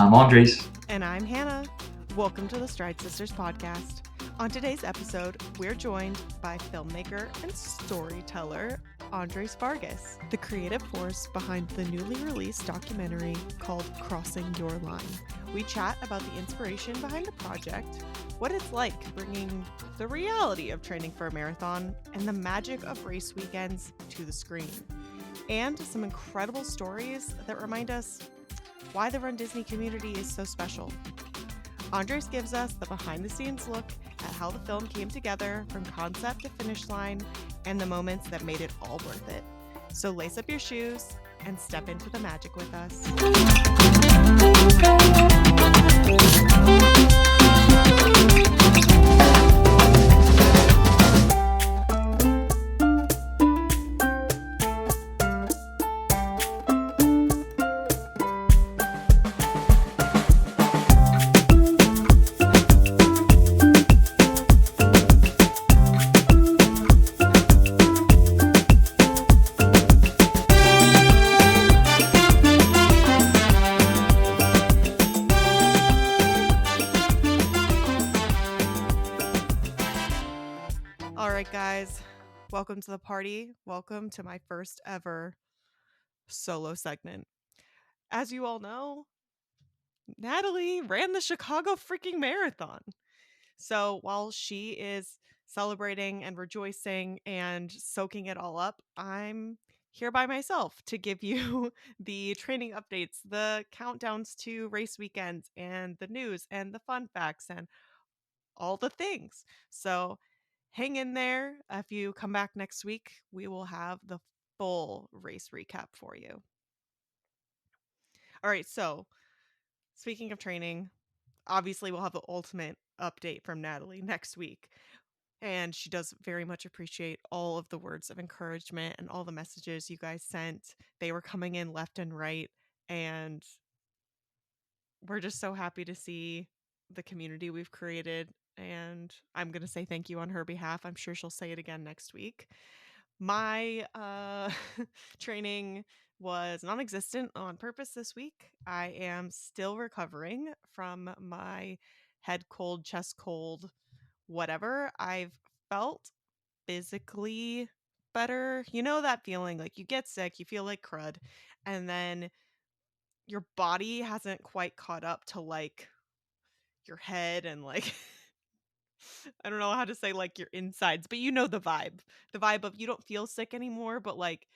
I'm Andres. And I'm Hannah. Welcome to the Stride Sisters podcast. On today's episode, we're joined by filmmaker and storyteller Andres Vargas, the creative force behind the newly released documentary called Crossing Your Line. We chat about the inspiration behind the project, what it's like bringing the reality of training for a marathon, and the magic of race weekends to the screen, and some incredible stories that remind us why the runDisney community is so special. Andres gives us the behind-the-scenes look at how the film came together from concept to finish line and the moments that made it all worth it. So lace up your shoes and step into the magic with us. Guys, welcome to the party. Welcome to my first ever solo segment. As you all know, Natalie ran the Chicago freaking marathon. So while she is celebrating and rejoicing and soaking it all up, I'm here by myself to give you the training updates, the countdowns to race weekends, and the news and the fun facts and all the things. So hang in there. If you come back next week, we will have the full race recap for you. All right, so speaking of training, obviously we'll have the ultimate update from Natalie next week. And she does very much appreciate all of the words of encouragement and all the messages you guys sent. They were coming in left and right. And we're just so happy to see the community we've created. And I'm going to say thank you on her behalf. I'm sure she'll say it again next week. My training was non-existent on purpose this week. I am still recovering from my head cold, chest cold, whatever. I've felt physically better. You know that feeling like you get sick, you feel like crud, and then your body hasn't quite caught up to like your head and like I don't know how to say like your insides, but you know the vibe. The vibe of you don't feel sick anymore, but like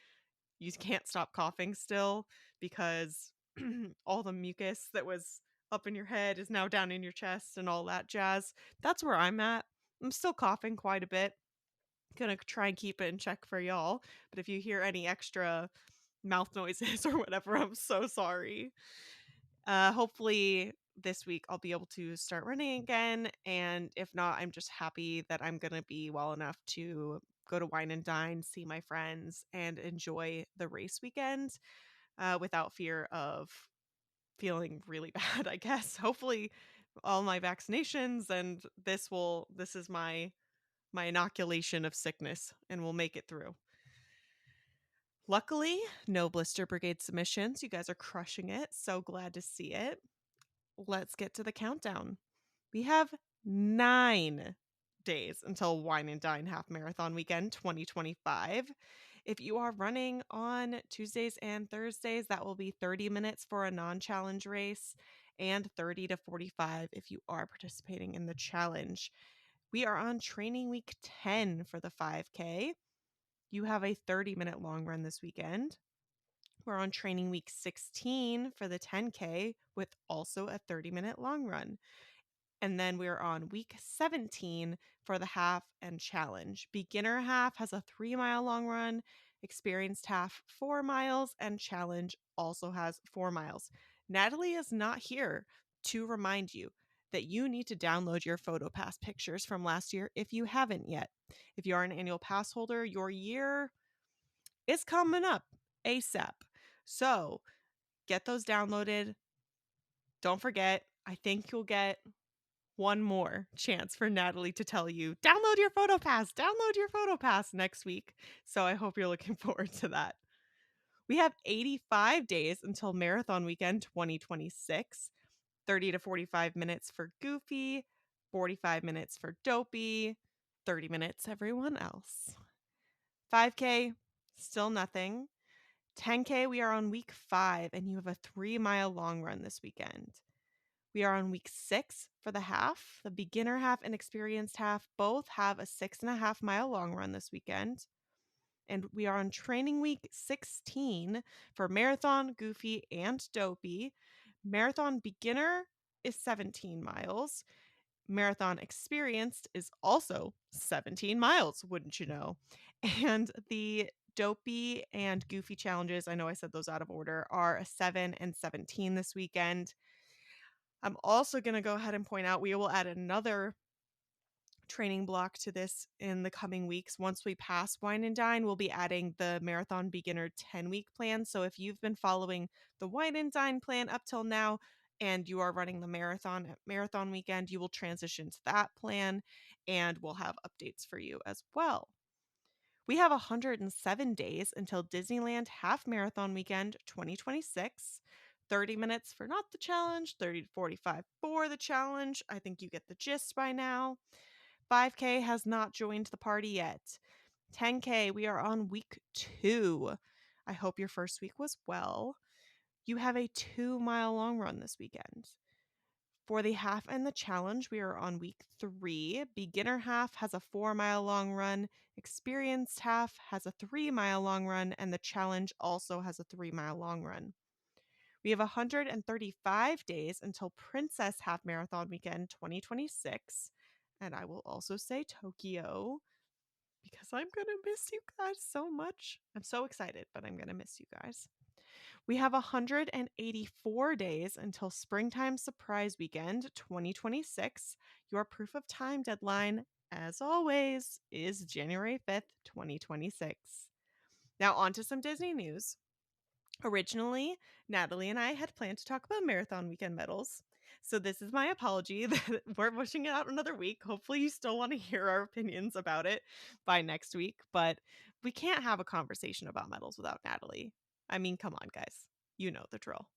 you can't stop coughing still because all the mucus that was up in your head is now down in your chest and all that jazz. That's where I'm at. I'm still coughing quite a bit. Gonna try and keep it in check for y'all. But if you hear any extra mouth noises or whatever, I'm so sorry. Hopefully this week I'll be able to start running again, and if not, I'm just happy that I'm gonna be well enough to go to Wine and Dine, see my friends, and enjoy the race weekend without fear of feeling really bad, I guess. Hopefully all my vaccinations and this is my inoculation of sickness and we'll make it through. Luckily, no Blister Brigade submissions. You guys are crushing it. So glad to see it. Let's get to the countdown. We have 9 days until Wine and Dine Half Marathon Weekend 2025. If you are running on Tuesdays and Thursdays, that will be 30 minutes for a non-challenge race and 30 to 45 if you are participating in the challenge. We are on training week 10 for the 5K. You have a 30-minute long run this weekend. We're on training week 16 for the 10K with also a 30-minute long run. And then we're on week 17 for the half and challenge. Beginner half has a 3-mile long run, experienced half 4 miles, and challenge also has 4 miles. Natalie is not here to remind you that you need to download your PhotoPass pictures from last year if you haven't yet. If you are an annual pass holder, your year is coming up ASAP. So get those downloaded. Don't forget, I think you'll get one more chance for Natalie to tell you, download your PhotoPass next week. So I hope you're looking forward to that. We have 85 days until Marathon Weekend 2026. 30 to 45 minutes for Goofy, 45 minutes for Dopey, 30 minutes everyone else. 5K, still nothing. 10K, we are on week 5, and you have a 3-mile long run this weekend. We are on week 6 for the half. The beginner half and experienced half both have a 6.5-mile long run this weekend. And we are on training week 16 for Marathon, Goofy, and Dopey. Marathon beginner is 17 miles. Marathon experienced is also 17 miles, wouldn't you know? And the Dopey and Goofy challenges, I know I said those out of order, are a 7 and 17 this weekend. I'm also going to go ahead and point out we will add another training block to this in the coming weeks. Once we pass Wine and Dine, we'll be adding the Marathon Beginner 10-week plan. So if you've been following the Wine and Dine plan up till now and you are running the marathon at marathon weekend, you will transition to that plan and we'll have updates for you as well. We have 107 days until Disneyland Half Marathon Weekend 2026. 30 minutes for not the challenge, 30 to 45 for the challenge. I think you get the gist by now. 5K has not joined the party yet. 10K, we are on week 2. I hope your first week was well. You have a 2-mile long run this weekend. For the half and the challenge, we are on week 3. Beginner half has a 4-mile long run. Experienced half has a 3-mile long run. And the challenge also has a 3-mile long run. We have 135 days until Princess Half Marathon Weekend 2026. And I will also say Tokyo because I'm going to miss you guys so much. I'm so excited, but I'm going to miss you guys. We have 184 days until Springtime Surprise Weekend 2026. Your proof of time deadline, as always, is January 5th, 2026. Now, on to some Disney news. Originally, Natalie and I had planned to talk about Marathon Weekend medals. So this is my apology that we're pushing it out another week. Hopefully you still want to hear our opinions about it by next week, but we can't have a conversation about medals without Natalie. I mean, come on, guys. You know the drill.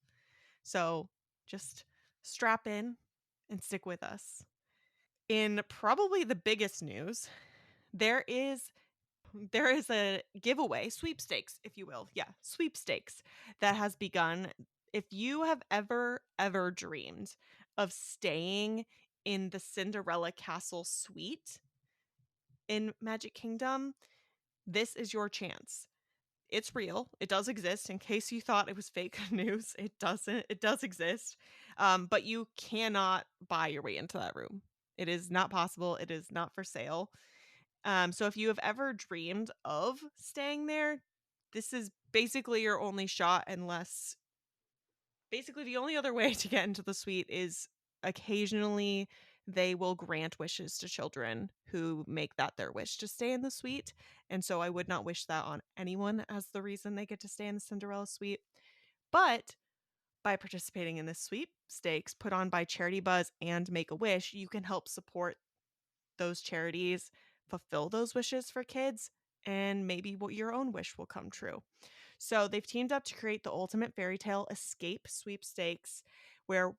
So just strap in and stick with us. In probably the biggest news, there is a giveaway, sweepstakes, if you will. Yeah, sweepstakes that has begun. If you have ever dreamed of staying in the Cinderella Castle suite in Magic Kingdom, this is your chance. It's real. It does exist. In case you thought it was fake news, it doesn't. It does exist. But you cannot buy your way into that room. It is not possible. It is not for sale. So if you have ever dreamed of staying there, this is basically your only shot, unless basically the only other way to get into the suite is occasionally they will grant wishes to children who make that their wish to stay in the suite. And so I would not wish that on anyone as the reason they get to stay in the Cinderella suite. But by participating in this sweepstakes put on by Charity Buzz and Make a Wish, you can help support those charities, fulfill those wishes for kids, and maybe what your own wish will come true. So they've teamed up to create the ultimate fairy tale escape sweepstakes, where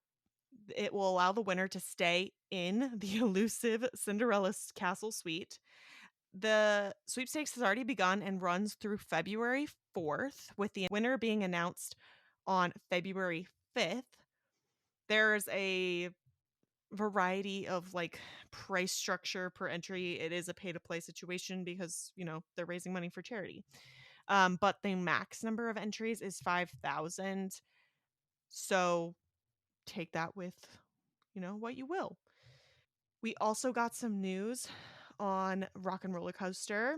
it will allow the winner to stay in the elusive Cinderella's castle suite. The sweepstakes has already begun and runs through February 4th, with the winner being announced on February 5th. There's a variety of like price structure per entry. It is a pay to play situation because, you know, they're raising money for charity. But the max number of entries is 5,000. So take that with, you know, what you will. We also got some news on Rock and Roller Coaster.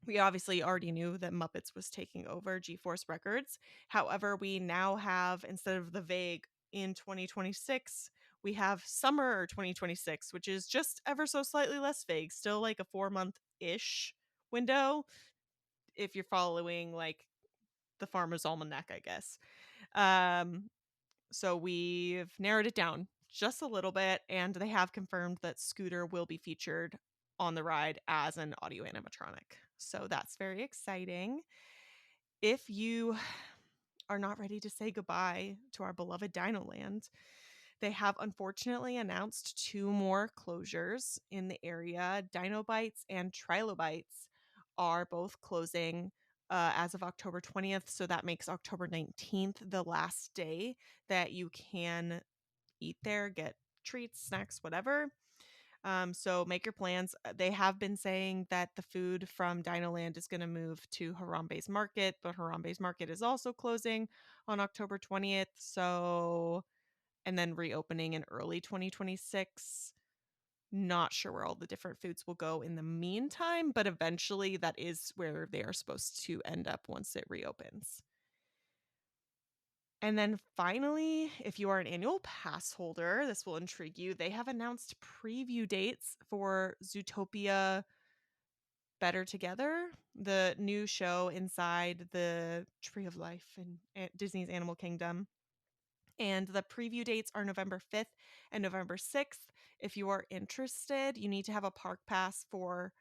We obviously already knew that Muppets was taking over G-Force Records. However, we now have, instead of the vague in 2026, we have summer 2026, which is just ever so slightly less vague, still like a 4-month-ish window if you're following like the Farmer's Almanac, I guess. So we've narrowed it down just a little bit, and they have confirmed that Scooter will be featured on the ride as an audio animatronic. So that's very exciting. If you are not ready to say goodbye to our beloved Dino Land, They have unfortunately announced two more closures in the area. Dinobites and Trilobites are both closing as of October 20th. So that makes October 19th the last day that you can eat there, get treats, snacks, whatever. So make your plans. They have been saying that the food from Dinoland is going to move to Harambe's Market, but Harambe's Market is also closing on October 20th. So, and then reopening in early 2026. Not sure where all the different foods will go in the meantime, but eventually that is where they are supposed to end up once it reopens. And then finally, if you are an annual pass holder, this will intrigue you. They have announced preview dates for Zootopia Better Together, the new show inside the Tree of Life in Disney's Animal Kingdom. And the preview dates are November 5th and November 6th. If you are interested, you need to have a park pass for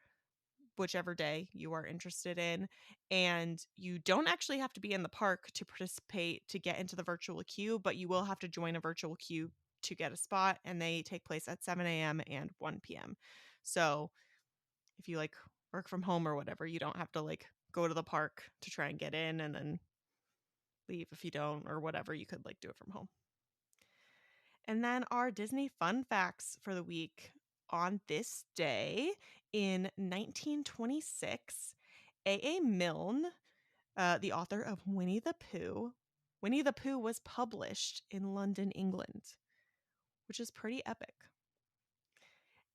whichever day you are interested in. And you don't actually have to be in the park to participate to get into the virtual queue, but you will have to join a virtual queue to get a spot. And they take place at 7 a.m. and 1 p.m. So if you like work from home or whatever, you don't have to like go to the park to try and get in and then leave if you don't or whatever. You could like do it from home. And then our Disney fun facts for the week. On this day in 1926, A. Milne, the author of Winnie the Pooh was published in London, England, which is pretty epic.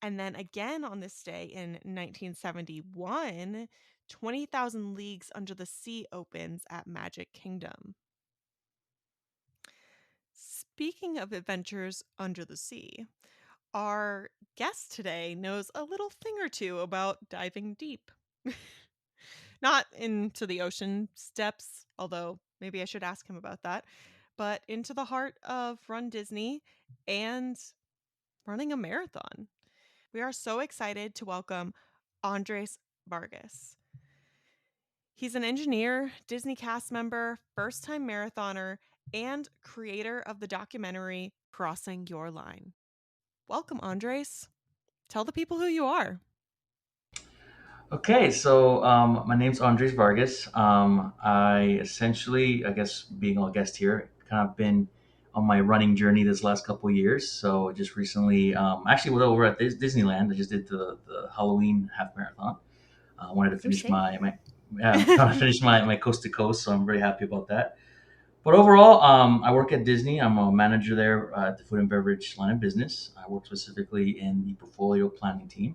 And then again on this day in 1971, 20,000 Leagues Under the Sea opens at Magic Kingdom. Speaking of adventures under the sea, our guest today knows a little thing or two about diving deep. Not into the ocean depths, although maybe I should ask him about that, but into the heart of runDisney and running a marathon. We are so excited to welcome Andres Vargas. He's an engineer, Disney cast member, first time marathoner, and creator of the documentary Crossing Your Line. Welcome, Andres. Tell the people who you are. Okay, so my name's Andres Vargas. I essentially, I guess, being a guest here, kind of been on my running journey this last couple of years. So just recently, actually, was over at Disneyland. I just did the Halloween half marathon. I wanted to Oh, finish same. my yeah, trying to finish my coast to coast. So I'm very happy about that. But overall, I work at Disney. I'm a manager there at the food and beverage line of business. I work specifically in the portfolio planning team.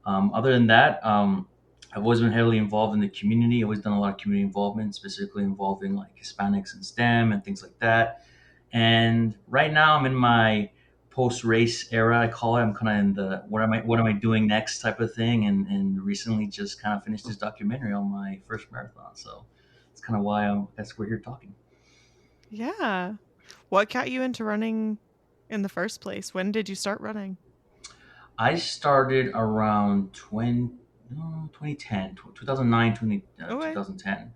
Other than that, I've always been heavily involved in the community. Always done a lot of community involvement, specifically involving like Hispanics and STEM and things like that. And right now, I'm in my post-race era. I call it. I'm kind of in the what am I doing next type of thing. And recently, just kind of finished this documentary on my first marathon. So it's kind of why that's we're here talking. Yeah. What got you into running in the first place? When did you start running? I started around 2010, 2009, Okay. 2010.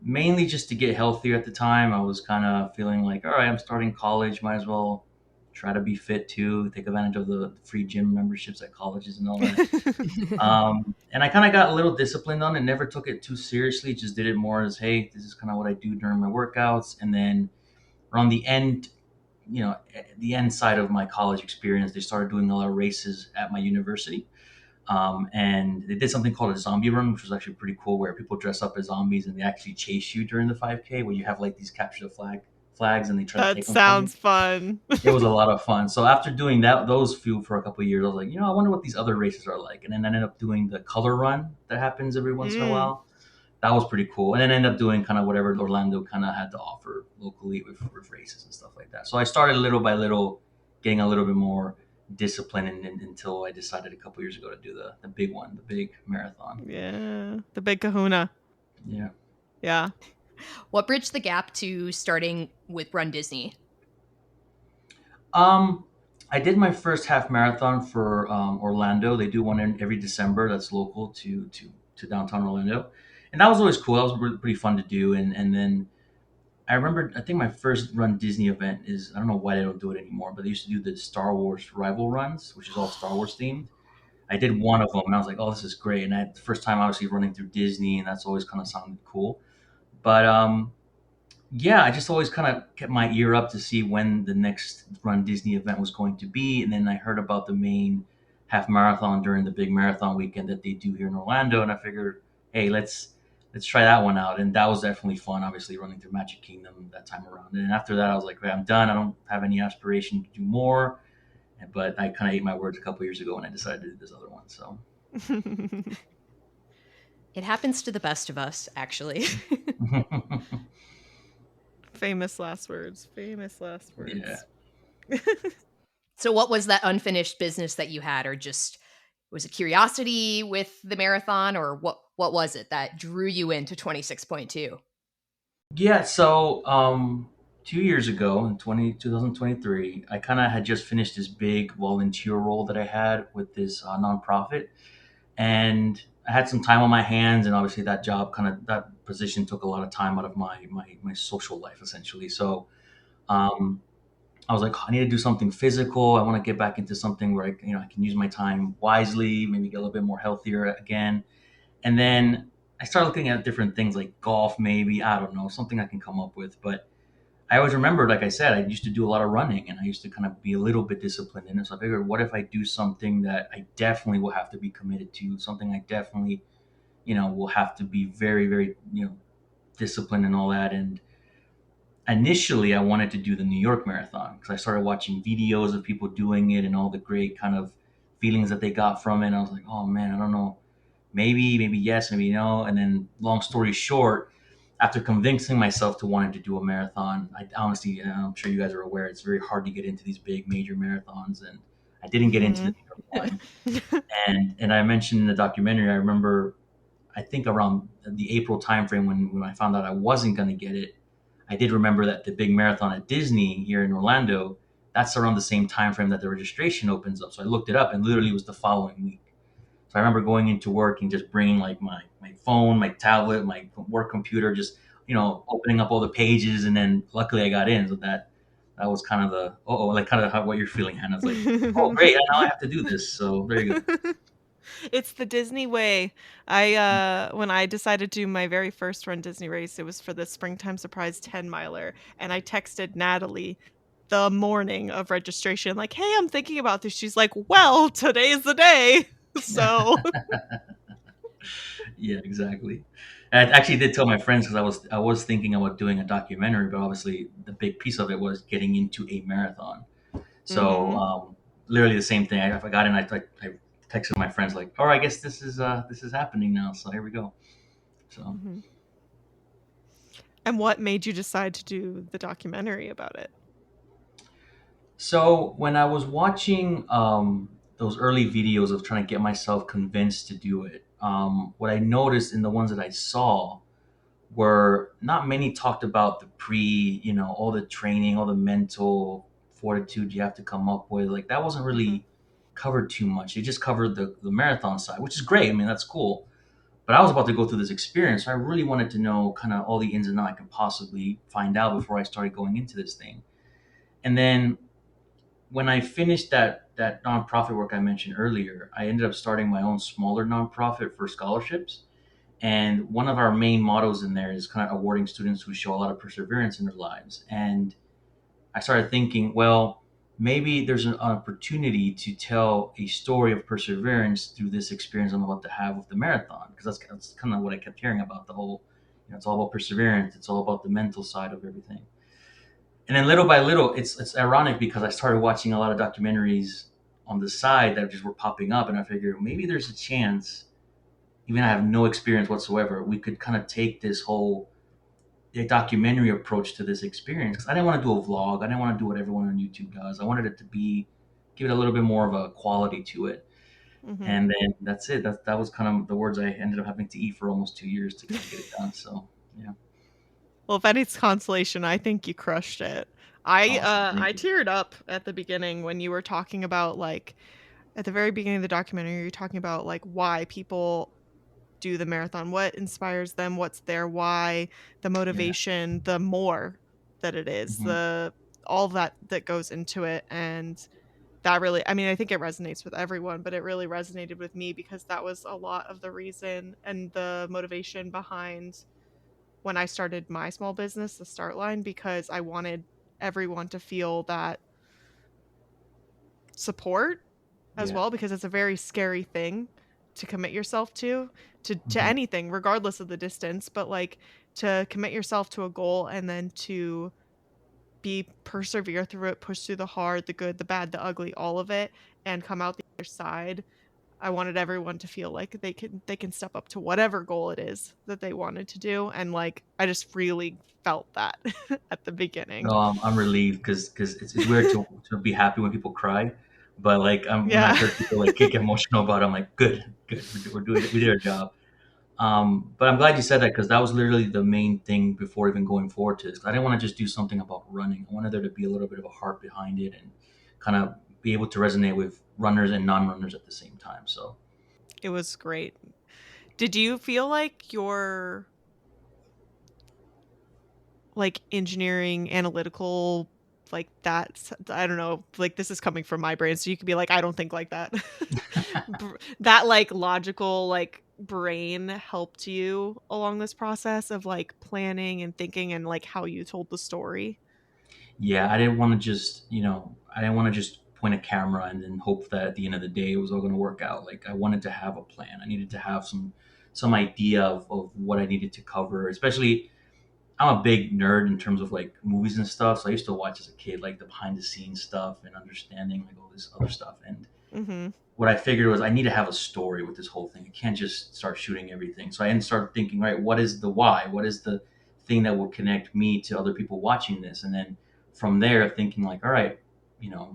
Mainly just to get healthier at the time. I was kind of feeling like, all right, I'm starting college, might as well try to be fit too, take advantage of the free gym memberships at colleges and all that. And I kind of got a little disciplined on it, never took it too seriously, just did it more as, hey, this is kind of what I do during my workouts. And then around the end, the end side of my college experience, they started doing a lot of races at my university. And they did something called a zombie run, which was actually pretty cool, where people dress up as zombies and they actually chase you during the 5K, where you have like these capture the flags and they try to That take them from you. sounds fun. It was a lot of fun. So after doing those few for a couple of years, I was like, I wonder what these other races are like. And then I ended up doing the color run that happens every once in a Mm, while. That was pretty cool. And then ended up doing kind of whatever Orlando kind of had to offer locally with races and stuff like that. So I started little by little, getting a little bit more disciplined until I decided a couple years ago to do the big one, the big marathon. yeah. The big kahuna. Yeah. Yeah. What bridged the gap to starting with Run Disney? Um, I did my first half marathon for Orlando. They do one in every December. That's local to downtown Orlando, and that was always cool. That was pretty fun to do. And then I remember, I think my first Run Disney event is, I don't know why they don't do it anymore, but they used to do the Star Wars rival runs, which is all Star Wars themed. I did one of them, and I was like, "Oh, this is great!" And the first time, obviously, running through Disney, and that's always kind of sounded cool. But yeah, I just always kind of kept my ear up to see when the next Run Disney event was going to be, and then I heard about the main half marathon during the big marathon weekend that they do here in Orlando, and I figured, hey, let's try that one out, and that was definitely fun. Obviously, running through Magic Kingdom that time around, and after that, I was like, "Okay, I'm done. I don't have any aspiration to do more." But I kind of ate my words a couple years ago when I decided to do this other one. So It happens to the best of us, actually. Famous last words. Famous last yeah. words. So, what was that unfinished business that you had, or just was it curiosity with the marathon, or what was it that drew you into 26.2? Yeah, so 2 years ago in 2023, I kind of had just finished this big volunteer role that I had with this nonprofit. And I had some time on my hands, and obviously that job that position took a lot of time out of my social life, essentially. So um, I was like, I need to do something physical. I want to get back into something where I can use my time wisely, maybe get a little bit more healthier again. And then I started looking at different things like golf, maybe. I don't know, something I can come up with. But I always remembered, like I said, I used to do a lot of running and I used to kind of be a little bit disciplined in it. So I figured, what if I do something that I definitely will have to be committed to, something I definitely, will have to be very, very, disciplined and all that. And initially, I wanted to do the New York Marathon because I started watching videos of people doing it and all the great kind of feelings that they got from it. And I was like, oh man, I don't know, maybe yes, maybe no. And then, long story short, after convincing myself to wanting to do a marathon, I honestly, and I'm sure you guys are aware, it's very hard to get into these big major marathons, and I didn't get into the Mhm. New York one. And I mentioned in the documentary, I remember, I think around the April timeframe when I found out I wasn't going to get it, I did remember that the big marathon at Disney here in Orlando, that's around the same time frame that the registration opens up. So I looked it up, and literally it was the following week. So I remember going into work and just bringing like my phone, my tablet, my work computer, just opening up all the pages, and then luckily I got in. So that was kind of the like kind of what you're feeling, Hannah. It's like, oh great, now I have to do this. So there you go. It's the Disney way. I when I decided to do my very first Run Disney race, it was for the Springtime Surprise 10 miler, and I texted Natalie the morning of registration like, "Hey, I'm thinking about this." She's like, "Well, today's the day." So, Yeah, exactly. And I actually did tell my friends because I was thinking about doing a documentary, but obviously the big piece of it was getting into a marathon. So mhm. literally the same thing. I got in. I texted my friends like, "Oh, I guess this is happening now." So here we go. So Mhm. And what made you decide to do the documentary about it? so when I was watching those early videos of trying to get myself convinced to do it, what I noticed in the ones that I saw were not many talked about the all the training, all the mental fortitude you have to come up with. Like that wasn't Mhm. really covered too much. It just covered the marathon side, which is great. I mean, that's cool. But I was about to go through this experience, so I really wanted to know kind of all the ins and outs I could possibly find out before I started going into this thing. And then when I finished that nonprofit work I mentioned earlier, I ended up starting my own smaller nonprofit for scholarships. And one of our main mottos in there is kind of awarding students who show a lot of perseverance in their lives. And I started thinking, well, maybe there's an opportunity to tell a story of perseverance through this experience I'm about to have with the marathon. Because that's kind of what I kept hearing about the whole, it's all about perseverance. It's all about the mental side of everything. And then little by little, it's ironic because I started watching a lot of documentaries on the side that just were popping up. And I figured maybe there's a chance, even I have no experience whatsoever, we could kind of take this whole documentary approach to this experience. Because I didn't want to do a vlog. I didn't want to do what everyone on YouTube does. I wanted it to give it a little bit more of a quality to it. Mhm. And then that's it. That was kind of the words I ended up having to eat for almost 2 years to kind of get it done. So yeah, Well, if any consolation, I think you crushed it. I awesome. uh Thank I you. teared up at the beginning when you were talking about like at the very beginning of the documentary, you're talking about like why people do the marathon, what inspires them, what's their why, the Yeah. motivation, the more that it is, Hmm. the all that goes into it. And that really, I mean, I think it resonates with everyone, but it really resonated with me because that was a lot of the reason and the motivation behind when I started my small business, the Start Line, because I wanted everyone to feel that support as Yeah. well, because it's a very scary thing to commit yourself to Hmm. anything regardless of the distance, but like to commit yourself to a goal and then to be persevere through it, push through the hard, the good, the bad, the ugly, all of it, and come out the other side. I wanted everyone to feel like they can step up to whatever goal it is that they wanted to do, and like I just really felt that at the beginning. No, I'm relieved because it's weird to be happy when people cry, but like when I Yeah. heard people like get emotional about it, I'm like, good, we're doing we did our job. But I'm glad you said that because that was literally the main thing before even going forward to this. I didn't want to just do something about running. I wanted there to be a little bit of a heart behind it and kind of be able to resonate with runners and non-runners at the same time. So It was great. Did you feel like your like engineering analytical like I don't know, like this is coming from my brain, so you could be like I don't think like that. That like logical like brain helped you along this process of like planning and thinking and like how you told the story? yeah, I didn't want to just I didn't want to just point a camera and then hope that at the end of the day it was all going to work out. Like I wanted to have a plan. I needed to have some idea of what I needed to cover, especially I'm a big nerd in terms of like movies and stuff. So I used to watch as a kid, like the behind the scenes stuff and understanding like all this other stuff. And Mhm. what I figured was I need to have a story with this whole thing. I can't just start shooting everything. So I then started thinking, right, what is the why? What is the thing that will connect me to other people watching this? And then from there, thinking like, all right,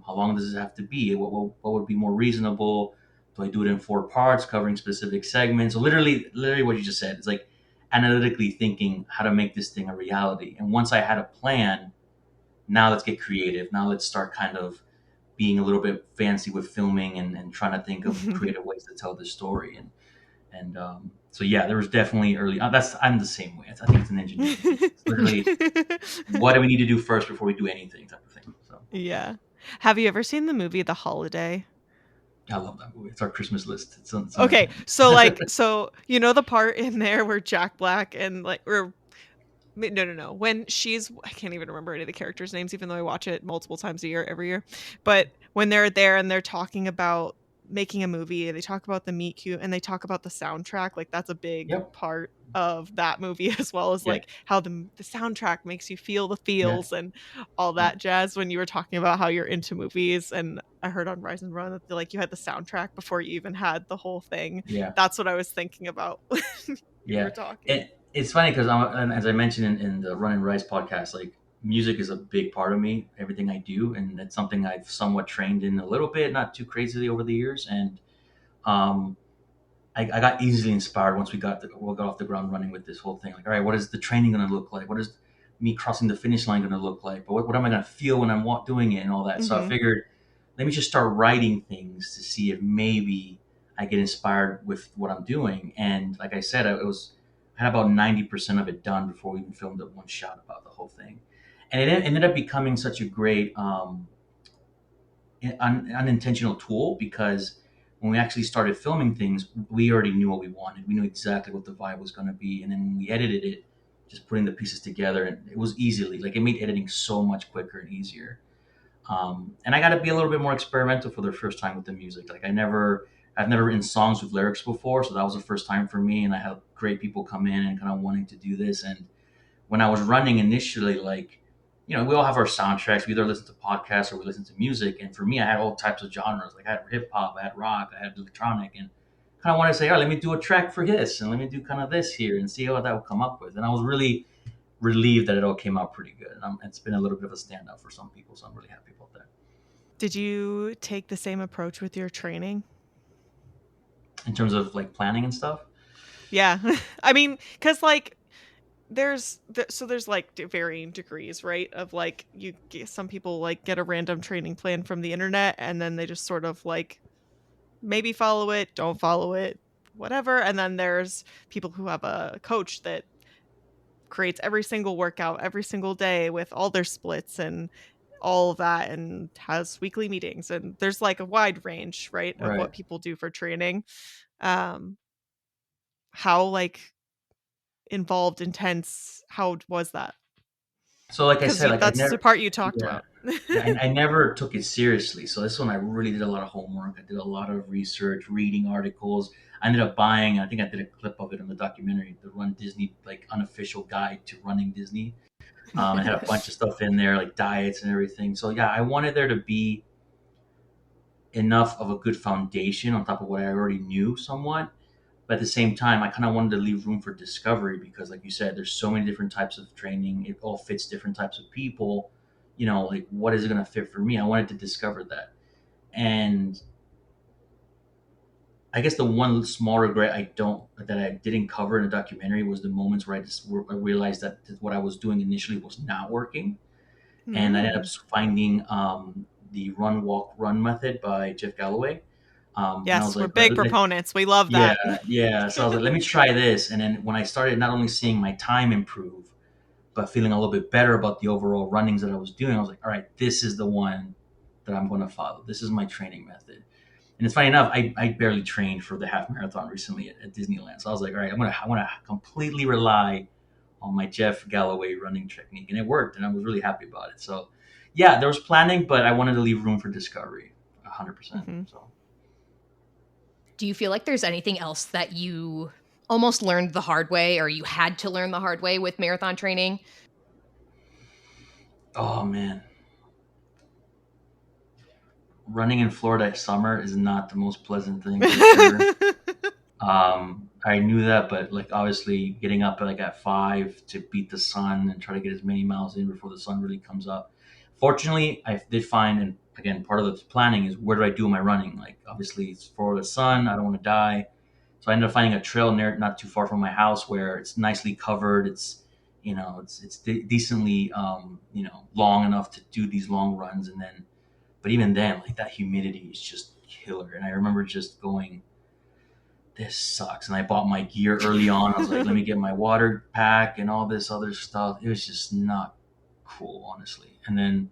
how long does this have to be? What would be more reasonable? Do I do it in 4 parts, covering specific segments? So literally what you just said. It's like analytically thinking how to make this thing a reality. And once I had a plan, now let's get creative. Now let's start kind of being a little bit fancy with filming and trying to think of creative ways to tell this story. And so yeah, there was definitely early. I'm the same way. I think it's an engineering thing. It's literally what do we need to do first before we do anything type of thing. So Yeah. Have you ever seen the movie The Holiday? I love that movie. It's our Christmas list. It's in our Okay, family. so like so you know the part in there where Jack Black and like or no. When she's I can't even remember any of the characters' names, even though I watch it multiple times a year, every year. But when they're there and they're talking about making a movie, they talk about the meet cute and they talk about the soundtrack. Like that's a big Yep. part of that movie as well as Yeah. like how the soundtrack makes you feel the Yeah. feels and all Yeah. that jazz. When you were talking about how you're into movies, and I heard on Rise and Run that like you had the soundtrack before you even had the whole thing. Yeah. That's what I was thinking about when you were Yeah. talking. It's funny because as I mentioned in the Run and Rise podcast, like music is a big part of me, everything I do, and it's something I've somewhat trained in a little bit, not too crazily over the years. And um, I got easily inspired once we got off the ground running with this whole thing. Like, all right, what is the training going to look like? What is me crossing the finish line going to look like? But what am I going to feel when I'm doing it and all that? So I Mhm. figured, let me just start writing things to see if maybe I get inspired with what I'm doing. And like I said, I had about 90% of it done before we even filmed it one shot about the whole thing. And it ended up becoming such a great unintentional tool because when we actually started filming things, we already knew what we wanted. We knew exactly what the vibe was going to be, and then when we edited it, just putting the pieces together, and it was easily like it made editing so much quicker and easier. And I got to be a little bit more experimental for the first time with the music. I've never written songs with lyrics before, so that was the first time for me. And I had great people come in and kind of wanting to do this, and when I was running initially, like, we all have our soundtracks. We either listen to podcasts or we listen to music. And for me, I had all types of genres. Like I had hip hop, I had rock, I had electronic, and kind of wanted to say, all right, let me do a track for this, and let me do kind of this here, and see how that would come up with. And I was really relieved that it all came out pretty good. And it's been a little bit of a standout for some people, so I'm really happy about that. Did you take the same approach with your training? In terms of like planning and stuff, Yeah. I mean, cuz like there's like varying degrees, right? Of like some people like get a random training plan from the internet and then they just sort of like maybe follow it, don't follow it, whatever. And then there's people who have a coach that creates every single workout every single day with all their splits and all of that and has weekly meetings. And there's like a wide range, right, of Right. what people do for training. Um, how like involved, intense, how was that? So like I Because said, like I that's the never, part you talked yeah, about. yeah, I never took it seriously. So this one I really did a lot of homework. I did a lot of research, reading articles. I ended up buying. I think I did a clip of it in the documentary, the Run Disney like unofficial guide to running Disney. It had a bunch of stuff in there like diets and everything. So yeah, I wanted there to be enough of a good foundation on top of what I already knew somewhat. But at the same time, I kind of wanted to leave room for discovery because, like you said, there's so many different types of training. It all fits different types of people. Like what is it going to fit for me? I wanted to discover that. And I guess the one small regret I didn't cover in the documentary was the moments where I realized that what I was doing initially was not working, and I ended up Mm. finding the Run Walk Run method by Jeff Galloway, and I was Yes, we're like, "All big right, proponents. We love yeah, that. yeah." So I was like, "Let me try this," and then when I started not only seeing my time improve, but feeling a little bit better about the overall runnings that I was doing, I was like, "All right, this is the one that I'm going to follow. This is my training method." And it's funny enough, I barely trained for the half marathon recently at Disneyland. So I was like, all right, I'm gonna completely rely on my Jeff Galloway running technique, and it worked, and I was really happy about it. So, yeah, there was planning, but I wanted to leave room for discovery, 100%. Hmm. So, Do you feel like there's anything else that you almost learned the hard way or you had to learn the hard way with marathon training? oh man, running in Florida summer is not the most pleasant thing for sure. I knew that, but like obviously getting up like at 5 to beat the sun and try to get as many miles in before the sun really comes up. Fortunately, I did find, and again, part of the planning is where do I do my running? Like obviously it's for the sun. I don't want to die, so I ended up finding a trail near, not too far from my house, where it's nicely covered. It's decently long enough to do these long runs, and then, but even then, like that humidity is just killer. And I remember just going, this sucks. And I bought my gear early on. I was like, let me get my water pack and all this other stuff. It was just not cool, honestly. And then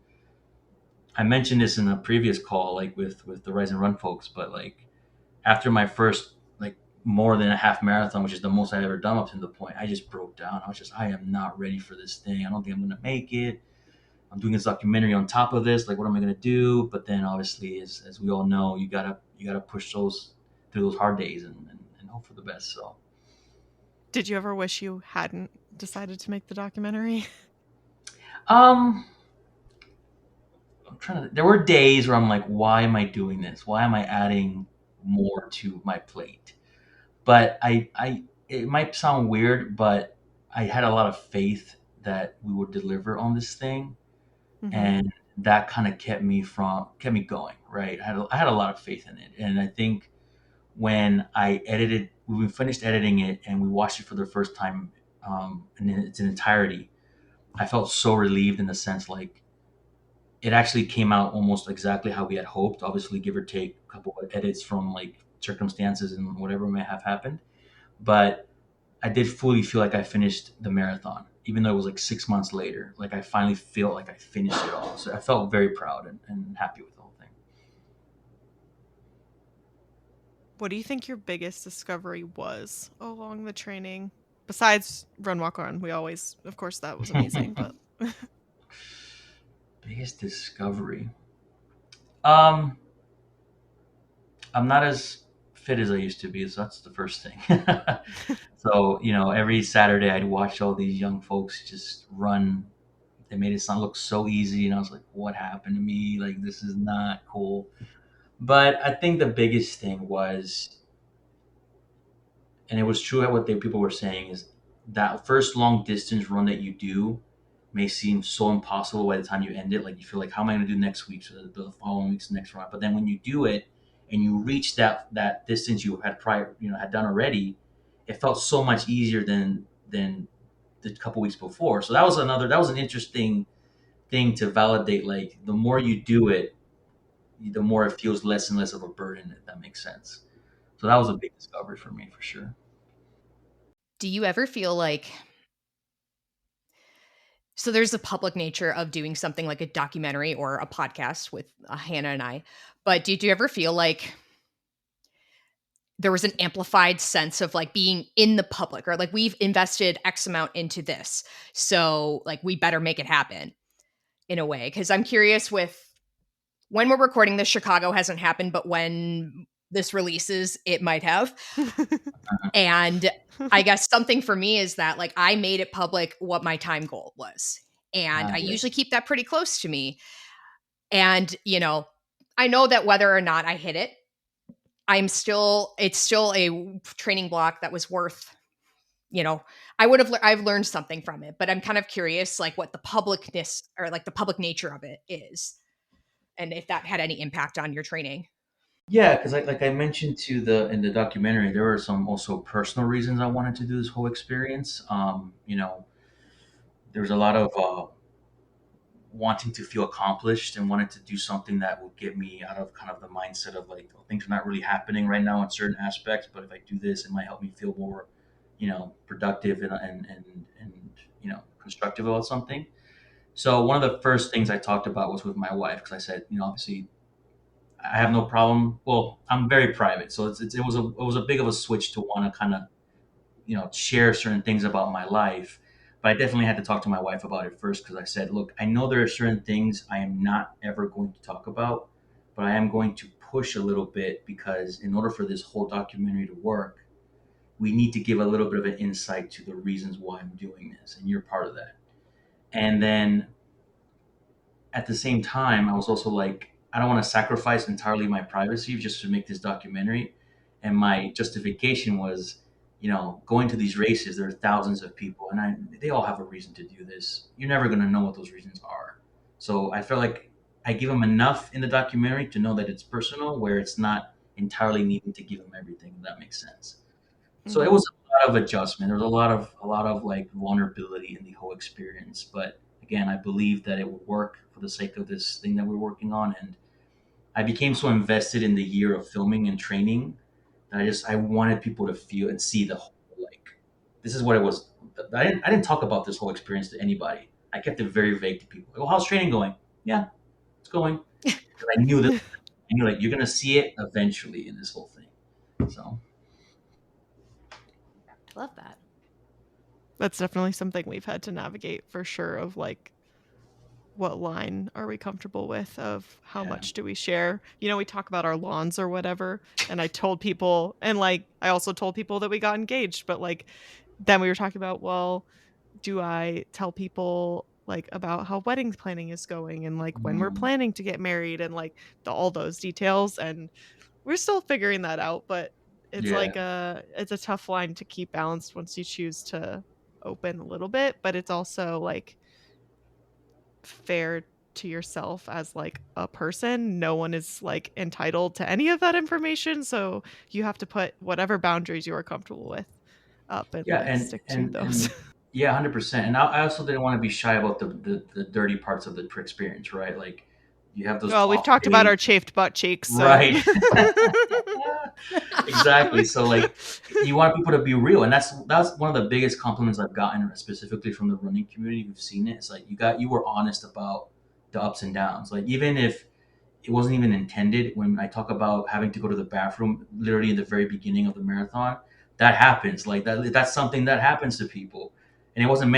I mentioned this in a previous call, like with the Rise and Run folks, but like after my first like more than a half marathon, which is the most I've ever done up to the point, I just broke down. I am not ready for this thing. I don't think I'm gonna make it. I'm doing this documentary on top of this. Like, what am I gonna do? But then obviously, as we all know, you gotta push those through those hard days and hope for the best. So Did you ever wish you hadn't decided to make the documentary? Um, I'm trying to. There were days where I'm like, why am I doing this? Why am I adding more to my plate? But it might sound weird, but I had a lot of faith that we would deliver on this thing, Hmm. and that kind of kept me going. Right, I had a lot of faith in it, and I think when we finished editing it, and we watched it for the first time, in its entirety, I felt so relieved in the sense like it actually came out almost exactly how we had hoped. Obviously, give or take a couple of edits from like circumstances and whatever may have happened. But I did fully feel like I finished the marathon, even though it was like 6 months later. Like I finally feel like I finished it all. So I felt very proud and happy with the whole thing. What do you think your biggest discovery was along the training? Besides Run Walk Run, we always, of course, that was amazing, but Biggest discovery. Um, I'm not as fit as I used to be, so that's the first thing. So, every Saturday I'd watch all these young folks just run. They made it sound look so easy, and I was like, what happened to me? Like, this is not cool. But I think the biggest thing was, and it was true at what people were saying, is that first long distance run that you do may seem so impossible by the time you end it. Like, you feel like, how am I going to do next week? So the following week's next run. But then when you do it and you reach that distance you had had done already, it felt so much easier than the couple weeks before. So that was an interesting thing to validate. Like, the more you do it, the more it feels less and less of a burden, if that makes sense. So that was a big discovery for me, for sure. Do you ever feel like, so there's a public nature of doing something like a documentary or a podcast with Hannah and I, but did you ever feel like there was an amplified sense of like being in the public, or like we've invested X amount into this, so like we better make it happen in a way? Because I'm curious, with when we're recording this, Chicago hasn't happened, but when this releases, it might have. And I guess something for me is that like I made it public what my time goal was. And I Yeah. usually keep that pretty close to me. And, you know, I know that whether or not I hit it, it's still a training block that was worth, you know, I've learned something from it, but I'm kind of curious, like what the publicness or like the public nature of it is, and if that had any impact on your training. Yeah, because like I mentioned to the in the documentary, there were some also personal reasons I wanted to do this whole experience. There's a lot of wanting to feel accomplished and wanted to do something that would get me out of kind of the mindset of like, oh, things are not really happening right now in certain aspects, but if I do this, it might help me feel more, productive and constructive about something. So one of the first things I talked about was with my wife, because I said, obviously I have no problem. Well, I'm very private, so it was a big of a switch to want to kind of share certain things about my life. But I definitely had to talk to my wife about it first, because I said, look, I know there are certain things I am not ever going to talk about, but I am going to push a little bit, because in order for this whole documentary to work, we need to give a little bit of an insight to the reasons why I'm doing this, and you're part of that. And then at the same time, I was also like, I don't want to sacrifice entirely my privacy just to make this documentary. And my justification was, going to these races, there are thousands of people, and they all have a reason to do this. You're never going to know what those reasons are. So I felt like I give them enough in the documentary to know that it's personal, where it's not entirely needing to give them everything. If that makes sense. So it Mhm. was a lot of adjustment. There was a lot of like vulnerability in the whole experience. But again, I believe that it would work for the sake of this thing that we're working on. And I became so invested in the year of filming and training that I wanted people to feel and see the whole, like, this is what it was. I didn't talk about this whole experience to anybody. I kept it very vague to people. Like, well, how's training going? Yeah, it's going. Because I knew this. I knew like you're gonna see it eventually in this whole thing. So I love that. That's definitely something we've had to navigate for sure, of like what line are we comfortable with, of how yeah, much do we share. We talk about our lawns or whatever, and I told people, and like I also told people that we got engaged, but like then we were talking about, well, do I tell people like about how wedding planning is going, and like when we're mm, planning to get married, and like all those details, and we're still figuring that out. But it's yeah. like it's a tough line to keep balanced once you choose to open a little bit, but it's also like fair to yourself as like a person. No one is like entitled to any of that information, so you have to put whatever boundaries you are comfortable with up and Yeah, like and stick to and those. and yeah, 100%. And I also didn't want to be shy about the dirty parts of the experience, right? Like you have those Well, we've off talked about days, our chafed butt cheeks, so right? Exactly. So like you want people to be real, and that's one of the biggest compliments I've gotten specifically from the running community who've seen it. It's like you were honest about the ups and downs. Like even if it wasn't even intended, when I talk about having to go to the bathroom literally in the very beginning of the marathon, that happens. Like that's something that happens to people. And it wasn't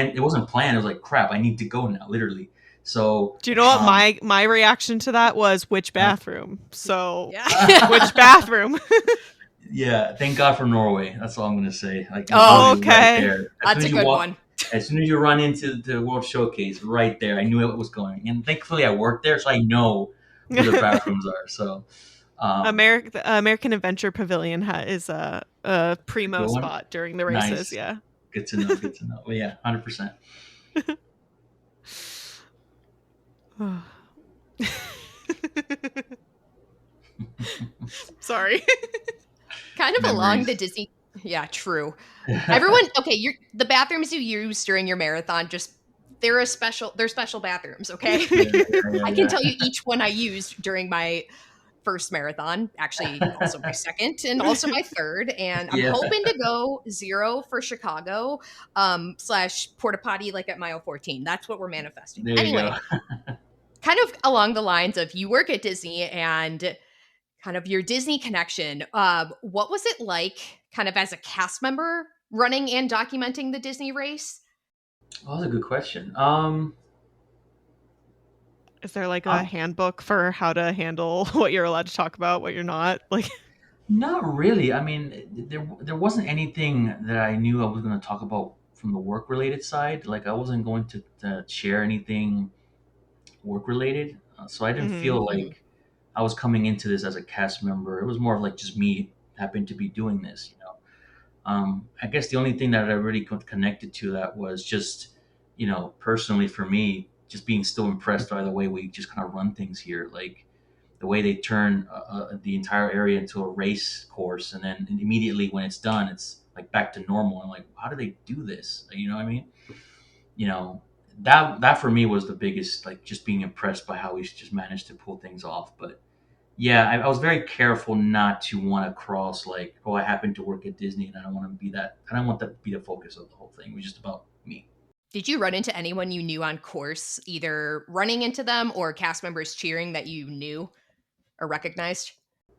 planned. It was like, crap, I need to go now, literally. So do you know what um my reaction to that was? Which uh, bathroom? So Yeah. which bathroom? yeah, thank God for Norway. That's all I'm gonna say. Like it was Oh, literally right Okay. there. that's a good one. As soon as you run into the World Showcase, right there, I knew it was going. And thankfully I worked there, so I know where the bathrooms are. So The American Adventure Pavilion is a it's a primo good one. spot during the races. Nice. Yeah. Good to know. Good to know. But yeah, 100%. Sorry. Kind of along the Memories. Disney. Yeah, true. Everyone, okay, the bathrooms you use during your marathon, just they're special bathrooms, okay? Yeah, yeah, yeah, I can yeah. tell you each one I used during my first marathon, actually also my second and also my third. And I'm Yeah, hoping to go 0 for Chicago, slash porta potty like at mile 14. That's what we're manifesting. there you go. Anyway, kind of along the lines of you work at Disney and kind of your Disney connection. What was it like kind of as a cast member running and documenting the Disney race? Oh, that's a good question. Is there like a I'm handbook for how to handle what you're allowed to talk about, what you're not? Like, not really. I mean, there wasn't anything that I knew I was going to talk about from the work related side. Like I wasn't going to share anything work related, so I didn't mhm. feel like I was coming into this as a cast member. It was more of like just me happened to be doing this. I guess the only thing that I really connected to that was just, personally for me, just being still impressed by the way we just kind of run things here. Like the way they turn the entire area into a race course, and then immediately when it's done, it's like back to normal. I'm like, how do they do this? You know what I mean? You know, that for me was the biggest, like just being impressed by how we just managed to pull things off. But yeah, I was very careful not to want to cross like, oh, I happen to work at Disney, and I don't want to be that. I don't want that to be the focus of the whole thing. It was just about me. Did you run into anyone you knew on course, either running into them or cast members cheering that you knew or recognized?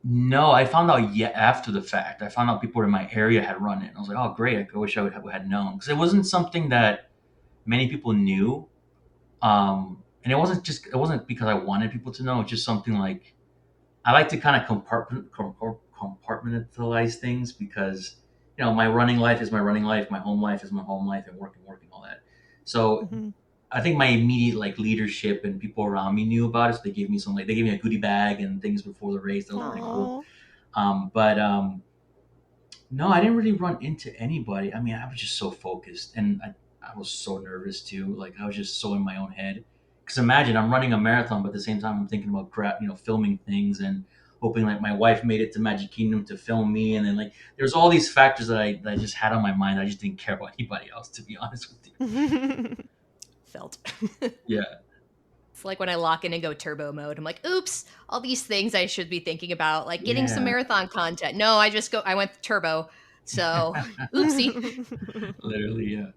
No, I found out yet after the fact. I found out people in my area had run it. I was like, oh, great! I wish I would have had known because it wasn't something that many people knew. And it wasn't because I wanted people to know. It's just something like I like to kind of compartmentalize things because my running life is my running life, my home life is my home life, and working, all that. So Mhm. I think my immediate like leadership and people around me knew about it. So they gave me a goodie bag and things before the race. That was pretty cool. Aw. But no, I didn't really run into anybody. I mean, I was just so focused, and I was so nervous too. Like I was just so in my own head. Because imagine I'm running a marathon, but at the same time I'm thinking about filming things and hoping like my wife made it to Magic Kingdom to film me, and then like there's all these factors that I just had on my mind. I just didn't care about anybody else, to be honest with you. Felt. Yeah, It's like when I lock in and go turbo mode. I'm like, oops, all these things I should be thinking about, like getting some yeah, marathon content. No, I went turbo. So, oopsie. literally, yeah.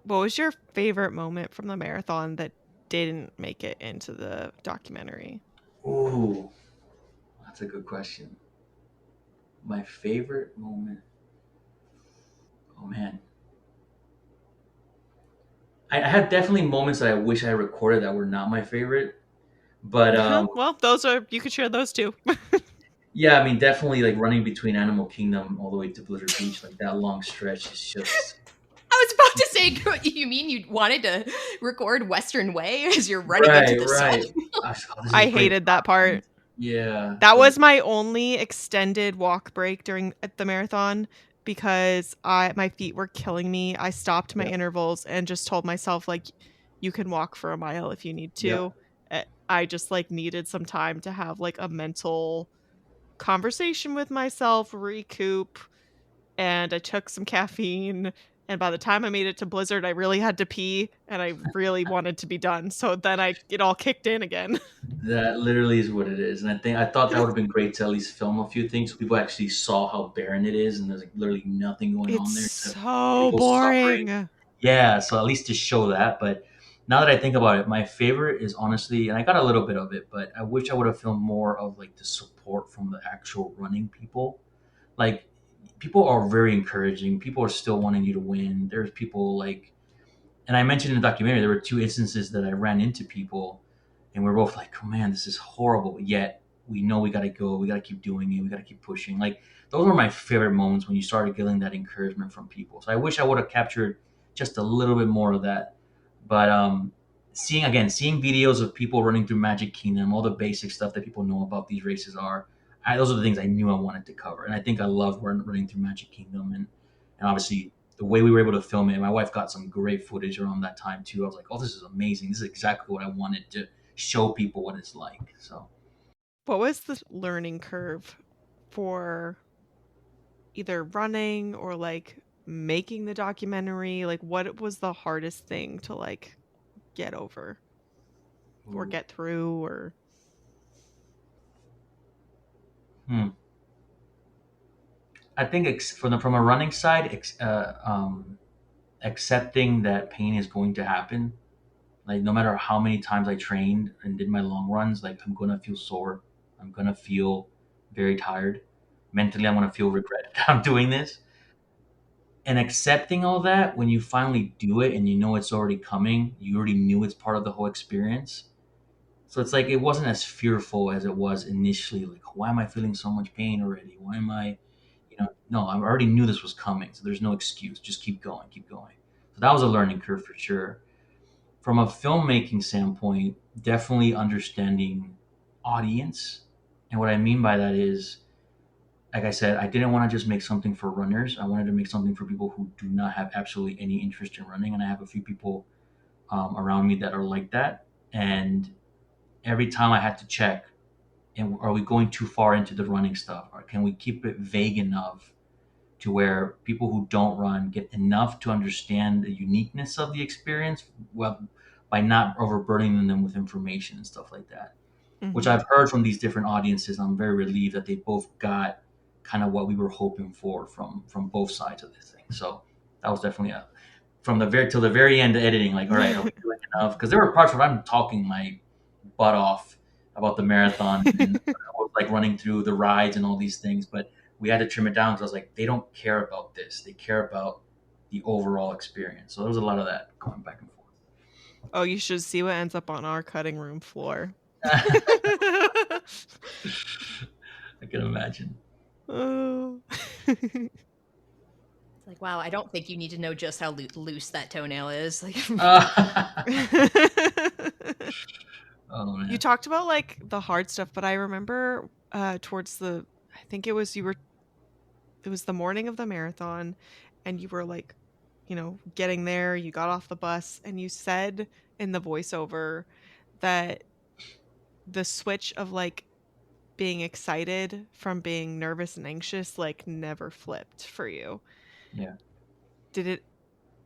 What was your favorite moment from the marathon that didn't make it into the documentary? Ooh, that's a good question. My favorite moment. Oh man, I had definitely moments that I wish I recorded that were not my favorite. But Well, those are you could share those too. yeah, I mean, definitely like running between Animal Kingdom all the way to Blizzard Beach, like that long stretch is just I was about to say, you mean you wanted to record Western Way as you're running into right, the sun? right. Oh, this is I great hated that part. content. Yeah, That but was my only extended walk break during at the marathon because I my feet were killing me. I stopped my yep, intervals and just told myself like you can walk for a mile if you need yep. to. I just like needed some time to have like a mental conversation with myself, recoup, and I took some caffeine. And by the time I made it to Blizzard, I really had to pee and I really wanted to be done. So then it all kicked in again. That literally is what it is, and I thought that would have been great to at least film a few things so people actually saw how barren it is, and there's like literally nothing going It's on there except so people suffering. boring. Yeah, so at least to show that. But now that I think about it, my favorite is honestly, and I got a little bit of it, but I wish I would have filmed more of like the support from the actual running people. Like people are very encouraging. People are still wanting you to win. There's people like, and I mentioned in the documentary there were two instances that I ran into people, and we're both like, "Oh man, this is horrible." Yet we know we got to go. We got to keep doing it. We got to keep pushing. Like those were my favorite moments when you started getting that encouragement from people. So I wish I would have captured just a little bit more of that. But seeing videos of people running through Magic Kingdom, all the basic stuff that people know about these races those are the things I knew I wanted to cover, and I think I loved running through Magic Kingdom, and obviously the way we were able to film it. My wife got some great footage around that time too. I was like, oh, this is amazing. This is exactly what I wanted to show people what it's like. So, What was the learning curve for either running or like making the documentary? Like what was the hardest thing to like get over or ooh, get through or Hmm. I think from a running side, accepting that pain is going to happen. Like no matter how many times I trained and did my long runs, like I'm gonna feel sore. I'm gonna feel very tired. Mentally, I'm gonna feel regret that I'm doing this. And accepting all that, when you finally do it and you know it's already coming, you already knew it's part of the whole experience. So it's like it wasn't as fearful as it was initially. Like, why am I feeling so much pain already? Why am I, no, I already knew this was coming. So there's no excuse. Just keep going, keep going. So that was a learning curve for sure. From a filmmaking standpoint, definitely understanding audience. And what I mean by that is, like I said, I didn't want to just make something for runners. I wanted to make something for people who do not have absolutely any interest in running. And I have a few people around me that are like that. And every time I had to check, and are we going too far into the running stuff, or can we keep it vague enough to where people who don't run get enough to understand the uniqueness of the experience, well, by not overburdening them with information and stuff like that, which Hmm. I've heard from these different audiences. I'm very relieved that they both got kind of what we were hoping for from both sides of this thing. So that was definitely a, from the very till the very end of editing, like, all right, are we doing enough? Because there were parts where I'm talking my butt off about the marathon, and I was like running through the rides and all these things, but we had to trim it down because I was like, they don't care about this. They care about the overall experience. So there was a lot of that going back and forth. Oh, you should see what ends up on our cutting room floor. I can imagine. Oh. It's like, wow, I don't think you need to know just how loose that toenail is. Like, Oh You man. talked about like the hard stuff, but I remember towards the I think it was the morning of the marathon and you were like, getting there, you got off the bus and you said in the voiceover that the switch of like being excited from being nervous and anxious like never flipped for you. Yeah. Did it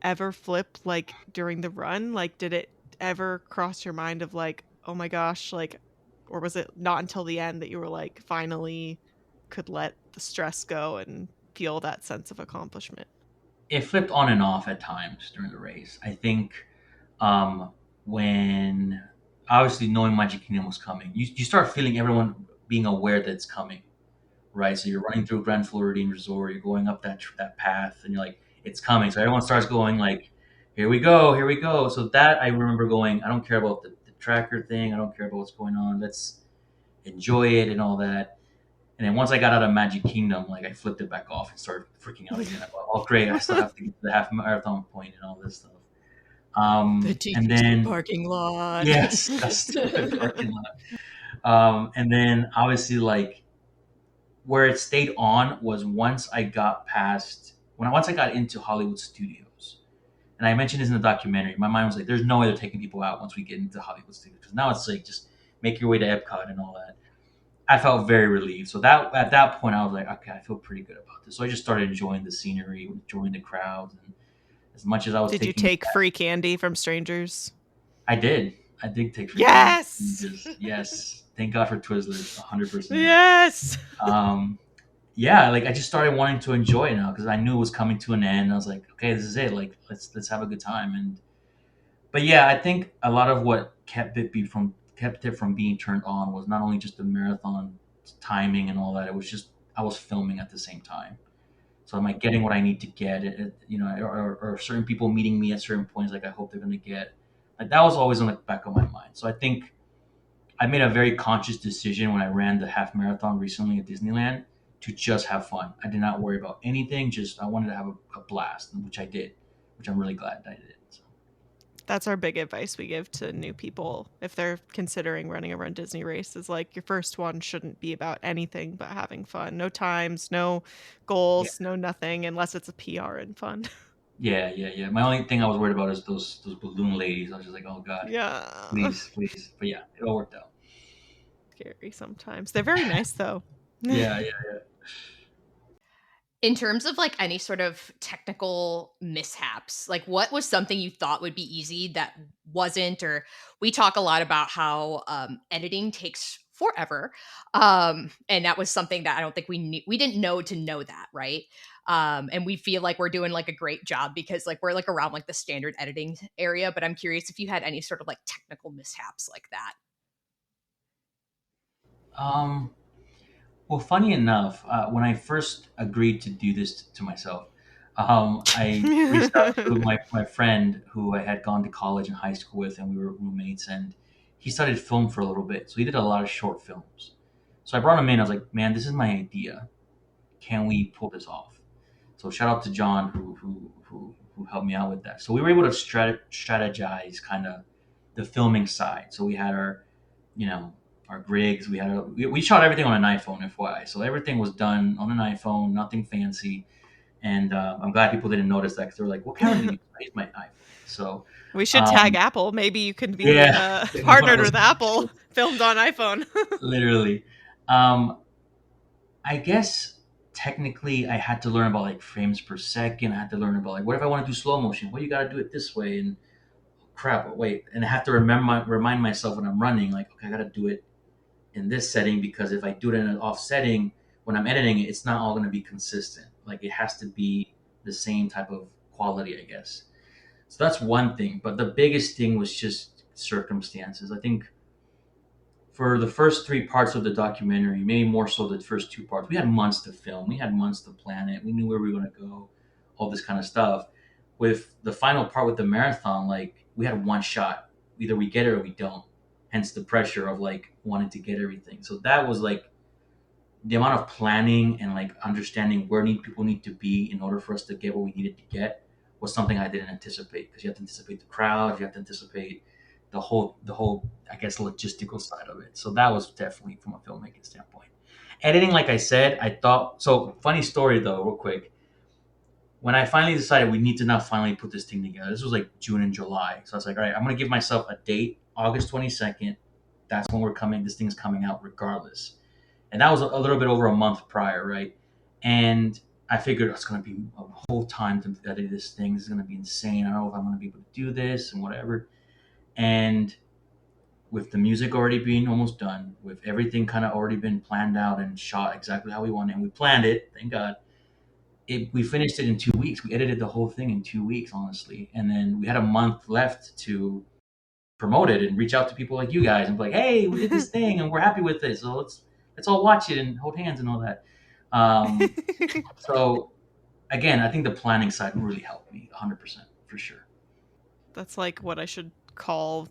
ever flip like during the run? Like did it ever cross your mind of like, "Oh my gosh," like or was it not until the end that you were like finally could let the stress go and feel that sense of accomplishment? It flipped on and off at times during the race. I think when obviously knowing Magic Kingdom was coming, you start feeling everyone being aware that it's coming, right? So you're running through Grand Floridian Resort, you're going up that path, and you're like, it's coming. So everyone starts going like, here we go, here we go. So that I remember going, I don't care about the tracker thing, I don't care about what's going on. Let's enjoy it and all that. And then once I got out of Magic Kingdom, like I flipped it back off and started freaking out again about, oh great, I still have to get to the half marathon point and all this stuff. the And TTC then parking lot. yes, that's stupid parking lot. And then obviously like where it stayed on was once I got past once I got into Hollywood Studios. And I mentioned this in the documentary. My mind was like, "There's no way they're taking people out once we get into Hollywood Studios." Because now it's like just make your way to Epcot and all that. I felt very relieved. So that at that point, I was like, "Okay, I feel pretty good about this." So I just started enjoying the scenery, enjoying the crowds, and as much as I was Did you taking, take free candy from strangers? I did. I did take free candy. Yes. Just yes, thank God for Twizzlers, 100%. Yes. Um, yeah, like I just started wanting to enjoy it now because I knew it was coming to an end. I was like, okay, this is it. Like let's have a good time. And but yeah, I think a lot of what kept it from being turned on was not only just the marathon timing and all that. It was just I was filming at the same time. So am I getting what I need to get? Or certain people meeting me at certain points like I hope they're gonna get. Like that was always on the back of my mind. So I think I made a very conscious decision when I ran the half marathon recently at Disneyland to just have fun. I did not worry about anything. Just I wanted to have a blast, which I did, which I'm really glad that I did. So, That's our big advice we give to new people if they're considering running a Run Disney race is like your first one shouldn't be about anything but having fun. No times, no yeah, goals, no nothing unless it's a PR and fun. yeah. My only thing I was worried about is those balloon ladies. I was just like, oh god, Yeah. please. But yeah, it all worked out. Scary sometimes. They're very nice though. Yeah. In terms of like any sort of technical mishaps, like what was something you thought would be easy that wasn't? Or we talk a lot about how editing takes forever. And that was something that I don't think we didn't know to know that, right? And we feel like we're doing like a great job because like we're like around like the standard editing area. But I'm curious if you had any sort of like technical mishaps like that. Um, well, funny enough, when I first agreed to do this to myself, I reached out to my friend who I had gone to college and high school with, and we were roommates, and he studied film for a little bit. So he did a lot of short films. So I brought him in. I was like, man, this is my idea. Can we pull this off? So shout out to John who helped me out with that. So we were able to strategize kind of the filming side. So we had our, you know, our rigs. We shot everything on an iPhone, FYI. So everything was done on an iPhone, nothing fancy. And I'm glad people didn't notice that because they were like, "What camera did you use?" I used my iPhone. So We should tag um, Apple. Maybe you can be yeah, one of partnered those with Apple, commercials, filmed on iPhone. literally. Um, I guess technically I had to learn about like frames per second. I had to learn about like what if I want to do slow motion? Well, you got to do it this way. And crap, wait, and I have to remind myself when I'm running, like, okay, I got to do it in this setting because if I do it in an off setting when I'm editing it, it's not all going to be consistent. Like it has to be the same type of quality, I guess. So that's one thing. But the biggest thing was just circumstances. I think for the first three parts of the documentary, maybe more so the first two parts, we had months to film. We had months to plan it. We knew where we were going to go, all this kind of stuff. With the final part with the marathon, like we had one shot. Either we get it or we don't. Hence the pressure of like wanting to get everything. So that was like the amount of planning and like understanding where people need to be in order for us to get what we needed to get was something I didn't anticipate because you have to anticipate the crowd, you have to anticipate the whole I guess logistical side of it. So that was definitely from a filmmaking standpoint. Editing, like I said, I thought so. Funny story though, real quick. When I finally decided we need to now finally put this thing together, this was like June and July. So I was like, all right, I'm gonna give myself a date, August 22nd. That's when we're coming. This thing's coming out regardless, and that was a little bit over a month prior, right? And I figured it's going to be a whole time to edit this thing. This is going to be insane. I don't know if I'm going to be able to do this and whatever. And with the music already being almost done, with everything kind of already been planned out and shot exactly how we wanted, and we planned it, thank God. We finished it in 2 weeks. We edited the whole thing in 2 weeks, honestly. And then we had a month left to promote it and reach out to people like you guys and be like, "Hey, we did this thing and we're happy with it. So let's all watch it and hold hands and all that." Um, so again, I think the planning side really helped me 100% for sure. That's like what I should call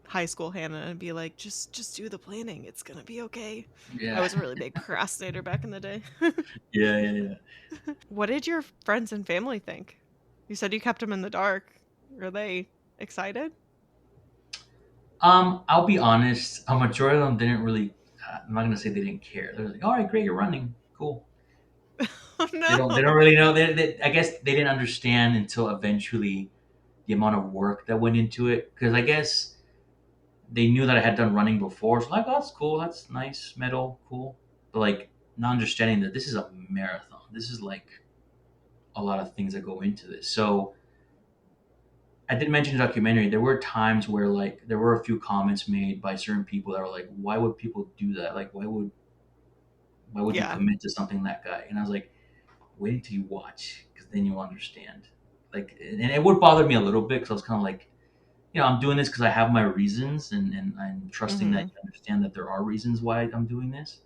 high school Hannah and be like, just do the planning. It's gonna be okay. I Yeah, was a really big procrastinator back in the day. yeah, yeah, yeah. What did your friends and family think? You said you kept them in the dark. Were they excited? I'll be honest. A majority of them didn't really. I'm not gonna say they didn't care. They're like, "All right, great, you're running, cool." Oh They no. don't. They don't really know. I guess they didn't understand until eventually the amount of work that went into it. Because I guess they knew that I had done running before. So like, oh, that's cool. That's nice. Medal, cool. But like, not understanding that this is a marathon. This is like a lot of things that go into this. So I did mention the documentary. There were times where like there were a few comments made by certain people that were like, "Why would people do that? Like, why would you Yeah. commit to something that guy?" And I was like, "Wait until you watch, because then you'll understand." Like, and it would bother me a little bit because I was kind of like, I'm doing this because I have my reasons, and I'm trusting that Hmm. you understand that there are reasons why I'm doing this.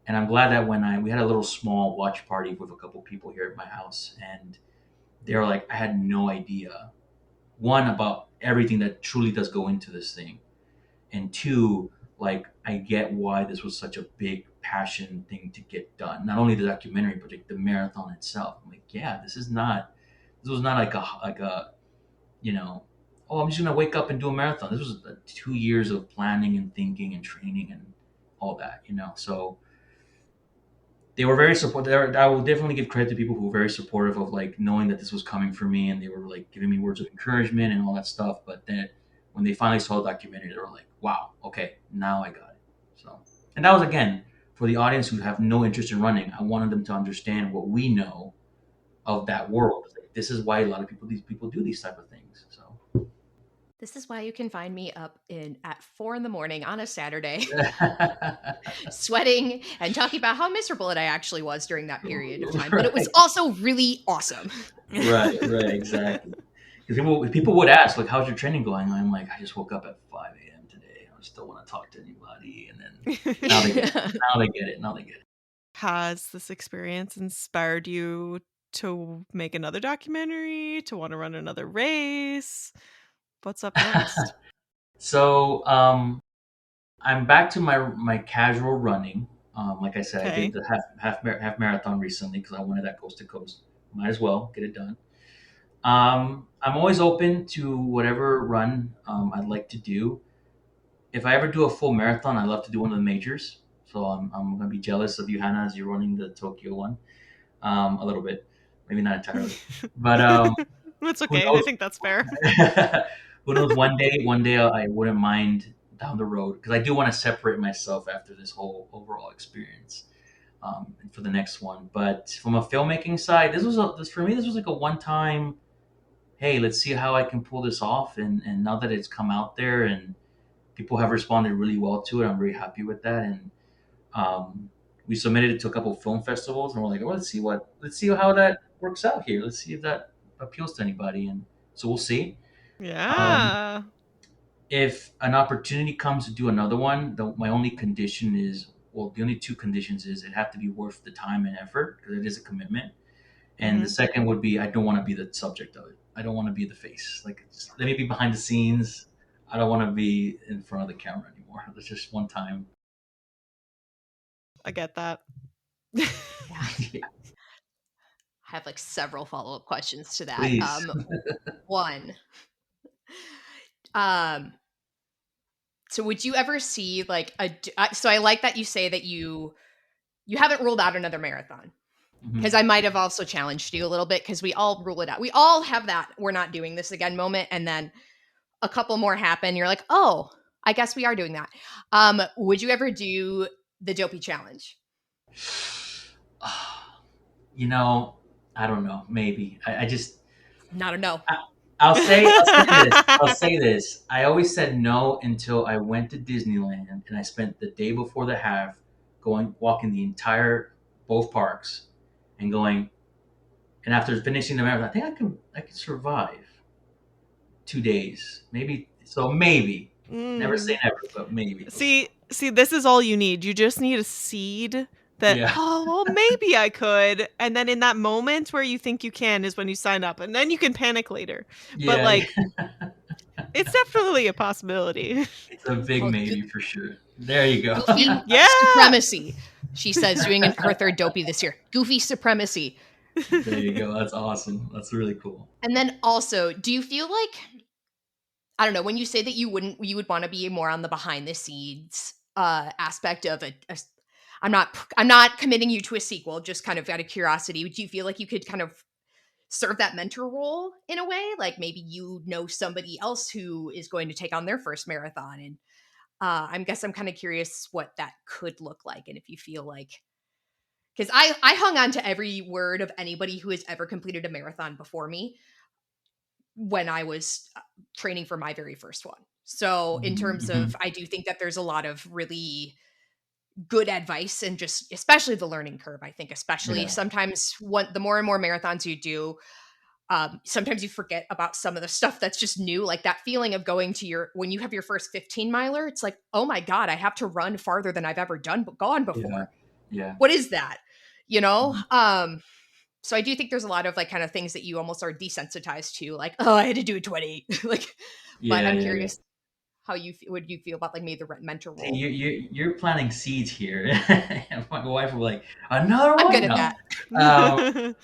And I'm glad that when we had a little small watch party with a couple people here at my house, and they were like, I had no idea one about everything that truly does go into this thing, and two, like I get why this was such a big passion thing to get done. Not only the documentary, but like the marathon itself. I'm like, yeah, this was not like a oh, I'm just gonna wake up and do a marathon. This was 2 years of planning and thinking and training and all that. So they were very supportive. I will definitely give credit to people who were very supportive of like knowing that this was coming for me, and they were like giving me words of encouragement and all that stuff. But then when they finally saw the documentary, they were like, "Wow, okay, now I got it." So, and that was again for the audience who have no interest in running. I wanted them to understand what we know of that world. Like, this is why a lot of people, these people do these type of things. So, This is why you can find me up in at 4 in the morning on a Saturday, sweating and talking about how miserable I actually was during that period of time. But it was Right, also really awesome. right, right, exactly. Because people would ask, like, how's your training going? I'm like, I just woke up at 5 a.m. today. I just don't want to talk to anybody. And then now they get it. Now they get it. Now they get Has this experience inspired you to make another documentary, to want to run another race? What's up it. next? So I'm back to my casual running. Like I said, I did Okay. the half marathon recently because I wanted that coast to coast. Might as well get it done. I'm always open to whatever run I'd like to do. If I ever do a full marathon, I'd love to do one of the majors. So I'm gonna be jealous of you, Hannah, as you're running the Tokyo one. A little bit, maybe not entirely, but That's who okay. I knows? think that's fair. Who knows? One day I wouldn't mind down the road because I do want to separate myself after this whole overall experience for the next one. But from a filmmaking side, this for me. This was like a one time. Hey, let's see how I can pull this off. And now that it's come out there and people have responded really well to it, I'm very happy with that. And we submitted it to a couple film festivals, and we're like, well, let's see how that works out here. Let's see if that appeals to anybody, and so we'll see. Um, Yeah. if an opportunity comes to do another one, my only condition is, well, the only two conditions is it have to be worth the time and effort because it is a commitment. And the Hmm. second would be I don't want to be the subject of it. I don't want to be the face. Like, just let me be behind the scenes. I don't want to be in front of the camera anymore. That's just one time. I get that. Yeah. Yeah, I have like several follow-up questions to that. please. One, um, so would you ever see like so I like that you say that you haven't ruled out another marathon because Mhm. I might have also challenged you a little bit because we all rule it out. We all have that we're not doing this again moment, and then a couple more happen. You're like, oh, I guess we are doing that. Would you ever do the dopey challenge? You know, I don't know. Maybe I just Not a no. I, I'll say this. I'll say this. I always said no until I went to Disneyland and I spent the day before the half going walking the entire both parks and going. And after finishing the marathon, I think I could survive 2 days, maybe. So maybe, never say Mm. never, but maybe. See, this is all you need. You just need a seed that, Yeah, oh, well, maybe I could. And then in that moment where you think you can is when you sign up, and then you can panic later. But yeah. like, it's definitely a possibility. It's a big Called maybe for sure. There you go. goofy Yeah. supremacy. She says, doing her third dopey this year. Goofy supremacy. There you go. That's awesome. That's really cool. And then also, do you feel like I don't know when you say that you would want to be more on the behind the scenes aspect of I'm not committing you to a sequel, just kind of out of curiosity. Do you feel like you could kind of serve that mentor role in a way? Like maybe you know somebody else who is going to take on their first marathon, and I'm kind of curious what that could look like, and if you feel like because I hung on to every word of anybody who has ever completed a marathon before me when I was training for my very first one. So in terms Mm-hmm. of, I do think that there's a lot of really good advice and just especially the learning curve. I think especially Yeah, sometimes the more and more marathons you do, sometimes you forget about some of the stuff that's just new, like that feeling of going to your when you have your first 15 miler. It's like, oh my god, I have to run farther than I've ever gone yeah, before. yeah, What is that? You know? Mhm. So I do think there's a lot of like kind of things that you almost are desensitized to, like, oh, I had to do a 20, like. But yeah, I'm yeah, yeah. curious how would you feel about like maybe the mentor See, role? you're planting seeds here. And my wife will be like, another I'm one? good at No. that. Um,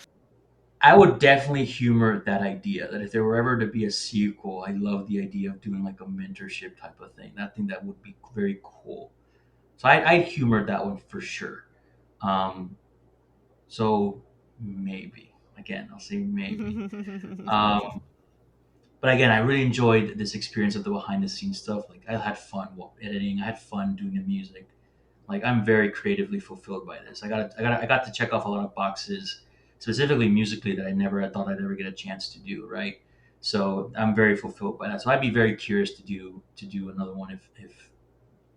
I would definitely humor that idea that if there were ever to be a sequel, I love the idea of doing like a mentorship type of thing. I think that would be very cool. So I'd humor that one for sure. Um, so maybe again, I'll say maybe. Um, but again, I really enjoyed this experience of the behind the scenes stuff. Like I had fun while editing. I had fun doing the music. Like I'm very creatively fulfilled by this. I got to check off a lot of boxes, specifically musically that I never had thought I'd ever get a chance to do. Right. So I'm very fulfilled by that. So I'd be very curious to do another one if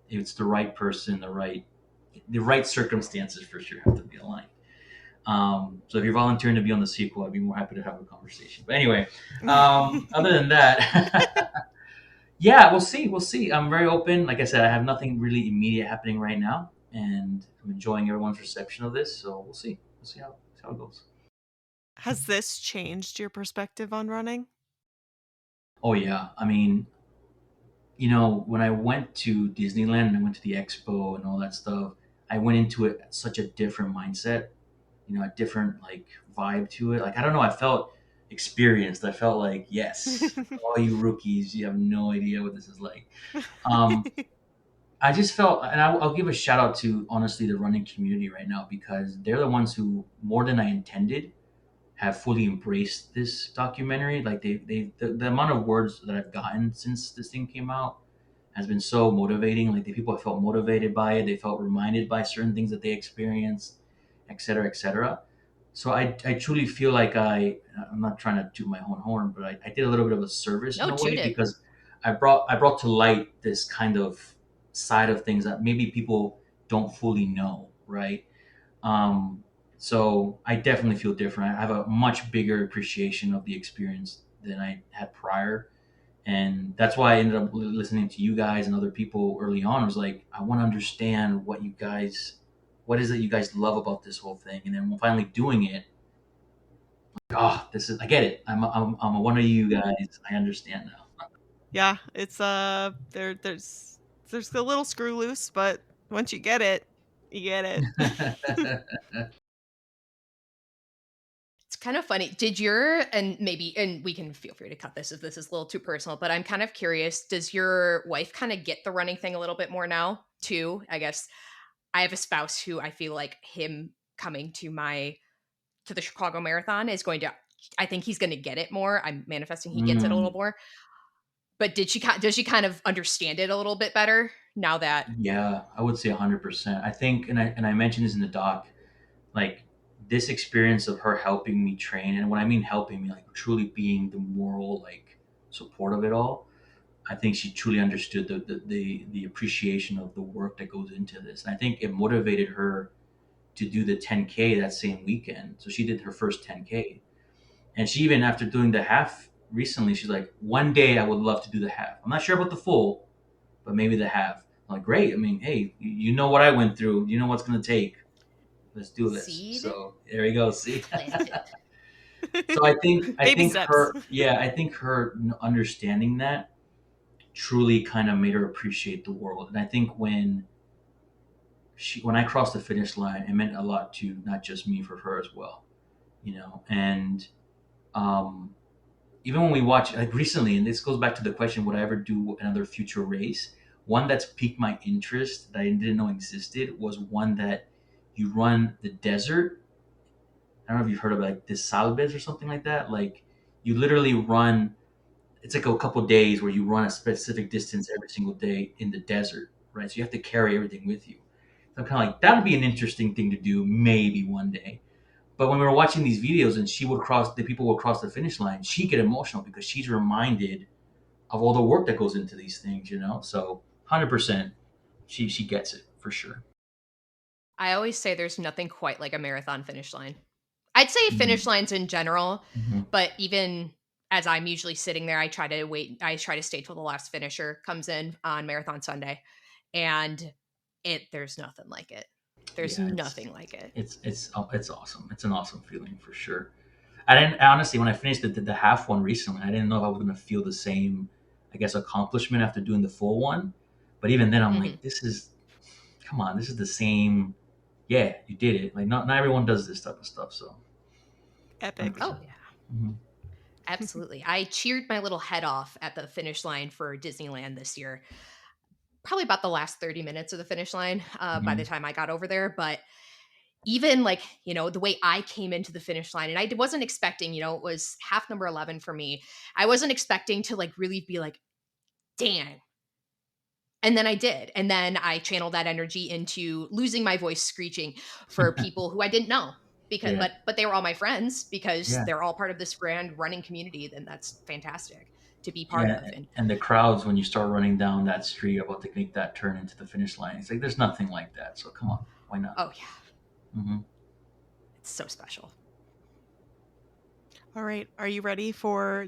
it's the right person, the right circumstances for sure have to be aligned. So if you're volunteering to be on the sequel, I'd be more happy to have a conversation. But anyway, other than that, yeah, we'll see. We'll see. I'm very open. Like I said, I have nothing really immediate happening right now, and I'm enjoying everyone's reception of this. So we'll see. We'll see how it goes. Has this changed your perspective on running? Oh yeah. I mean, when I went to Disneyland and I went to the expo and all that stuff, I went into it at such a different mindset, a different like vibe to it. Like I don't know, I felt experienced. I felt like, yes, all you rookies, you have no idea what this is like. Um, I just felt, and I'll give a shout out to honestly the running community right now because they're the ones who, more than I intended, have fully embraced this documentary. Like the amount of words that I've gotten since this thing came out has been so motivating. Like the people have felt motivated by it. They felt reminded by certain things that they experienced, et cetera, et cetera. So I truly feel like I'm not trying to toot my own horn, but I did a little bit of a service in No, a way toot it. because I brought to light this kind of side of things that maybe people don't fully know, right? Um, so I definitely feel different. I have a much bigger appreciation of the experience than I had prior, and that's why I ended up listening to you guys and other people early on. I was like, I want to understand what is it you guys love about this whole thing, and then finally doing it. Like, oh, I get it. I'm one of you guys. I understand now. Yeah, it's there's a little screw loose, but once you get it, you get it. It's kind of funny. Did your and maybe and we can feel free to cut this if this is a little too personal, but I'm kind of curious, does your wife kind of get the running thing a little bit more now too? I guess I have a spouse who I feel like him coming to the Chicago Marathon is going to I think he's going to get it more. I'm manifesting he gets it a little Mm, more. But does she kind of understand it a little bit better now that yeah, I would say 100%. I think, and I mentioned this in the doc, like this experience of her helping me train, and when I mean helping me, like truly being the moral like support of it all. I think she truly understood the appreciation of the work that goes into this. And I think it motivated her to do the 10K that same weekend. So she did her first 10K, and she even after doing the half recently, she's like, one day I would love to do the half. I'm not sure about the full, but maybe the half. I'm like, great. I mean, hey, you know what I went through. You know what's gonna take. Let's do this. seed So there you go. See. planted? So I Baby think steps. her, yeah, I think her understanding that truly kind of made her appreciate the world. And I think when I crossed the finish line, it meant a lot to not just me, for her as well. And um, even when we watch like recently, and this goes back to the question, would I ever do another future race? One that's piqued my interest that I didn't know existed was one that you run the desert. I don't know if you've heard of like the Salves or something like that. Like you literally run. It's like a couple days where you run a specific distance every single day in the desert, right? So you have to carry everything with you. So I'm kind of like that'd be an interesting thing to do maybe one day. But when we were watching these videos and the people would cross the finish line, she'd get emotional because she's reminded of all the work that goes into these things. So 100%, she gets it for sure. I always say there's nothing quite like a marathon finish line. I'd say finish Mhm. lines in general, Mhm. but even as I'm usually sitting there, I try to stay till the last finisher comes in on Marathon Sunday. And there's nothing like it. There's Yeah, it's nothing like it. it's awesome. It's an awesome feeling for sure. I didn't honestly when I finished the half one recently. I didn't know if I was gonna feel the same, I guess, accomplishment after doing the full one. But even then, I'm Hmm. like, come on, this is the same. Yeah, you did it. Like not everyone does this type of stuff. So hundred Epic. Oh, percent. yeah. Mm-hmm. Absolutely. I cheered my little head off at the finish line for Disneyland this year. Probably about the last 30 minutes of the finish line by Mm-hmm. the time I got over there. But even like, the way I came into the finish line, and I wasn't expecting, it was half number 11 for me. I wasn't expecting to like really be like, damn. And then I did. And then I channeled that energy into losing my voice screeching for people who I didn't know because Yeah. but they were all my friends because Yeah. they're all part of this grand running community. Then that's fantastic to be part Yeah. of. And And the crowds when you start running down that street about to make that turn into the finish line, it's like there's nothing like that. So come on, why not? oh yeah, Hmm. it's so special. All right. Are you ready for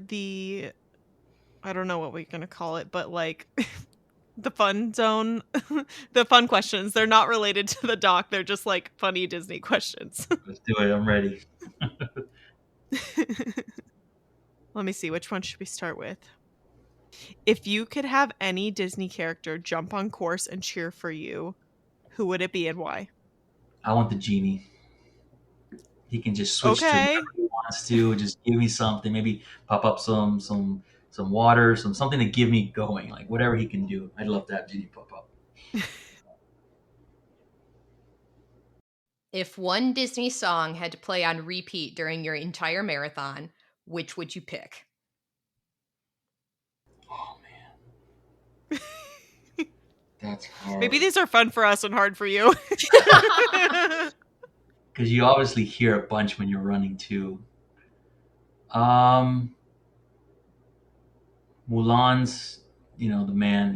I don't know what we're going to call it, but like the fun zone, the fun questions. They're not related to the doc. They're just like funny Disney questions. Let's do it. I'm ready. Let me see. Which one should we start with? If you could have any Disney character jump on course and cheer for you, who would it be and why? I want the genie. He can just switch to Okay. whatever he wants to. Just give me something. Maybe pop up some water, something to give me going. Like whatever he can do. I'd love to have genie pop up. If one Disney song had to play on repeat during your entire marathon, which would you pick? Oh man, that's Maybe hard. these are fun for us and hard for you. Because you obviously hear a bunch when you're running too. Um, Mulan's, the man,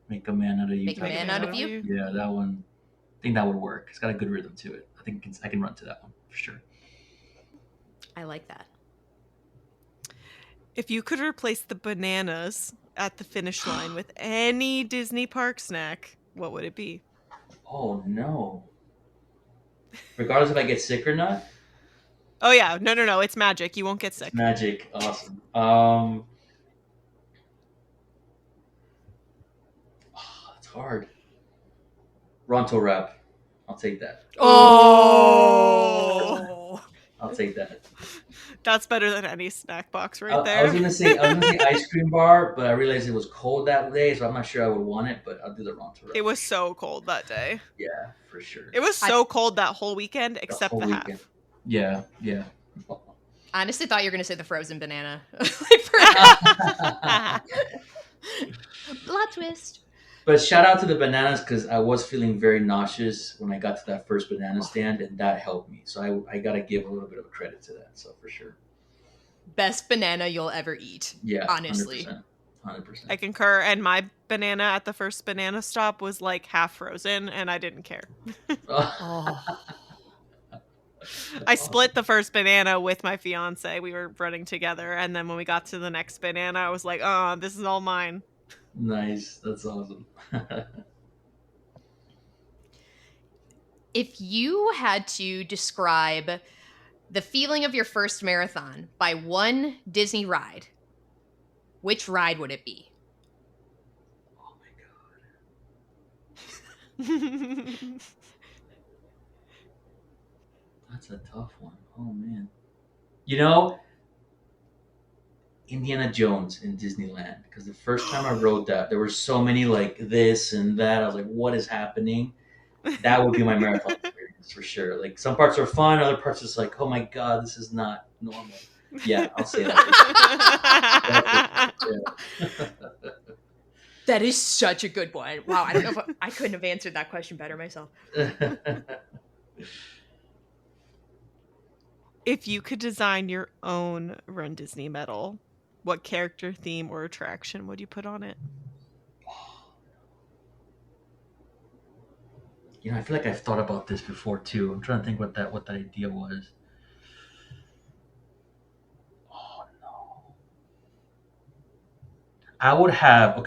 make a man out of you Make a type Make a of man man out out of of stuff. you? you. Yeah, that one. I think that would work. It's got a good rhythm to it. I think I can run to that one for sure. I like that. If you could replace the bananas at the finish line with any Disney park snack, what would it be? Oh no! Regardless if I get sick or not, Oh yeah, no, it's magic. You won't get it's sick. magic. Awesome. It's hard. Ronto wrap. I'll take that. Oh, I'll take that. that's better than any snack box I, right I was there. gonna say ice cream bar, but I realized it was cold that day, so I'm not sure I would want it. But I'll do the Ronto It wrap for was sure. so cold that day. Yeah, for sure. It was I so cold that whole weekend, The except whole the weekend. half. Yeah, yeah. honestly thought you were going to say the frozen banana. Plot twist. But shout out to the bananas because I was feeling very nauseous when I got to that first banana stand, and that helped me. So I gotta give a little bit of credit to that. So for sure. Best banana you'll ever eat. Yeah, Honestly. 100%. I 100%. concur. And my banana at the first banana stop was like half frozen, and I didn't care. Oh. I split the first banana with my fiance. We were running together, and then when we got to the next banana, I was like, "Oh, this is all mine." Nice. That's awesome. If you had to describe the feeling of your first marathon by one Disney ride, which ride would it be? Oh my god. That's a tough one. Oh man. You know, Indiana Jones in Disneyland. Because the first time I rode that, there were so many like this and that. I was like, what is happening? That would be my marathon experience for sure. Like some parts are fun, other parts is like, oh my god, this is not normal. Yeah, I'll say that. That is such a good one. Wow, I don't know if I couldn't have answered that question better myself. If you could design your own Run Disney medal, what character, theme, or attraction would you put on it? I feel like I've thought about this before too. I'm trying to think what that idea was. Oh no. I would have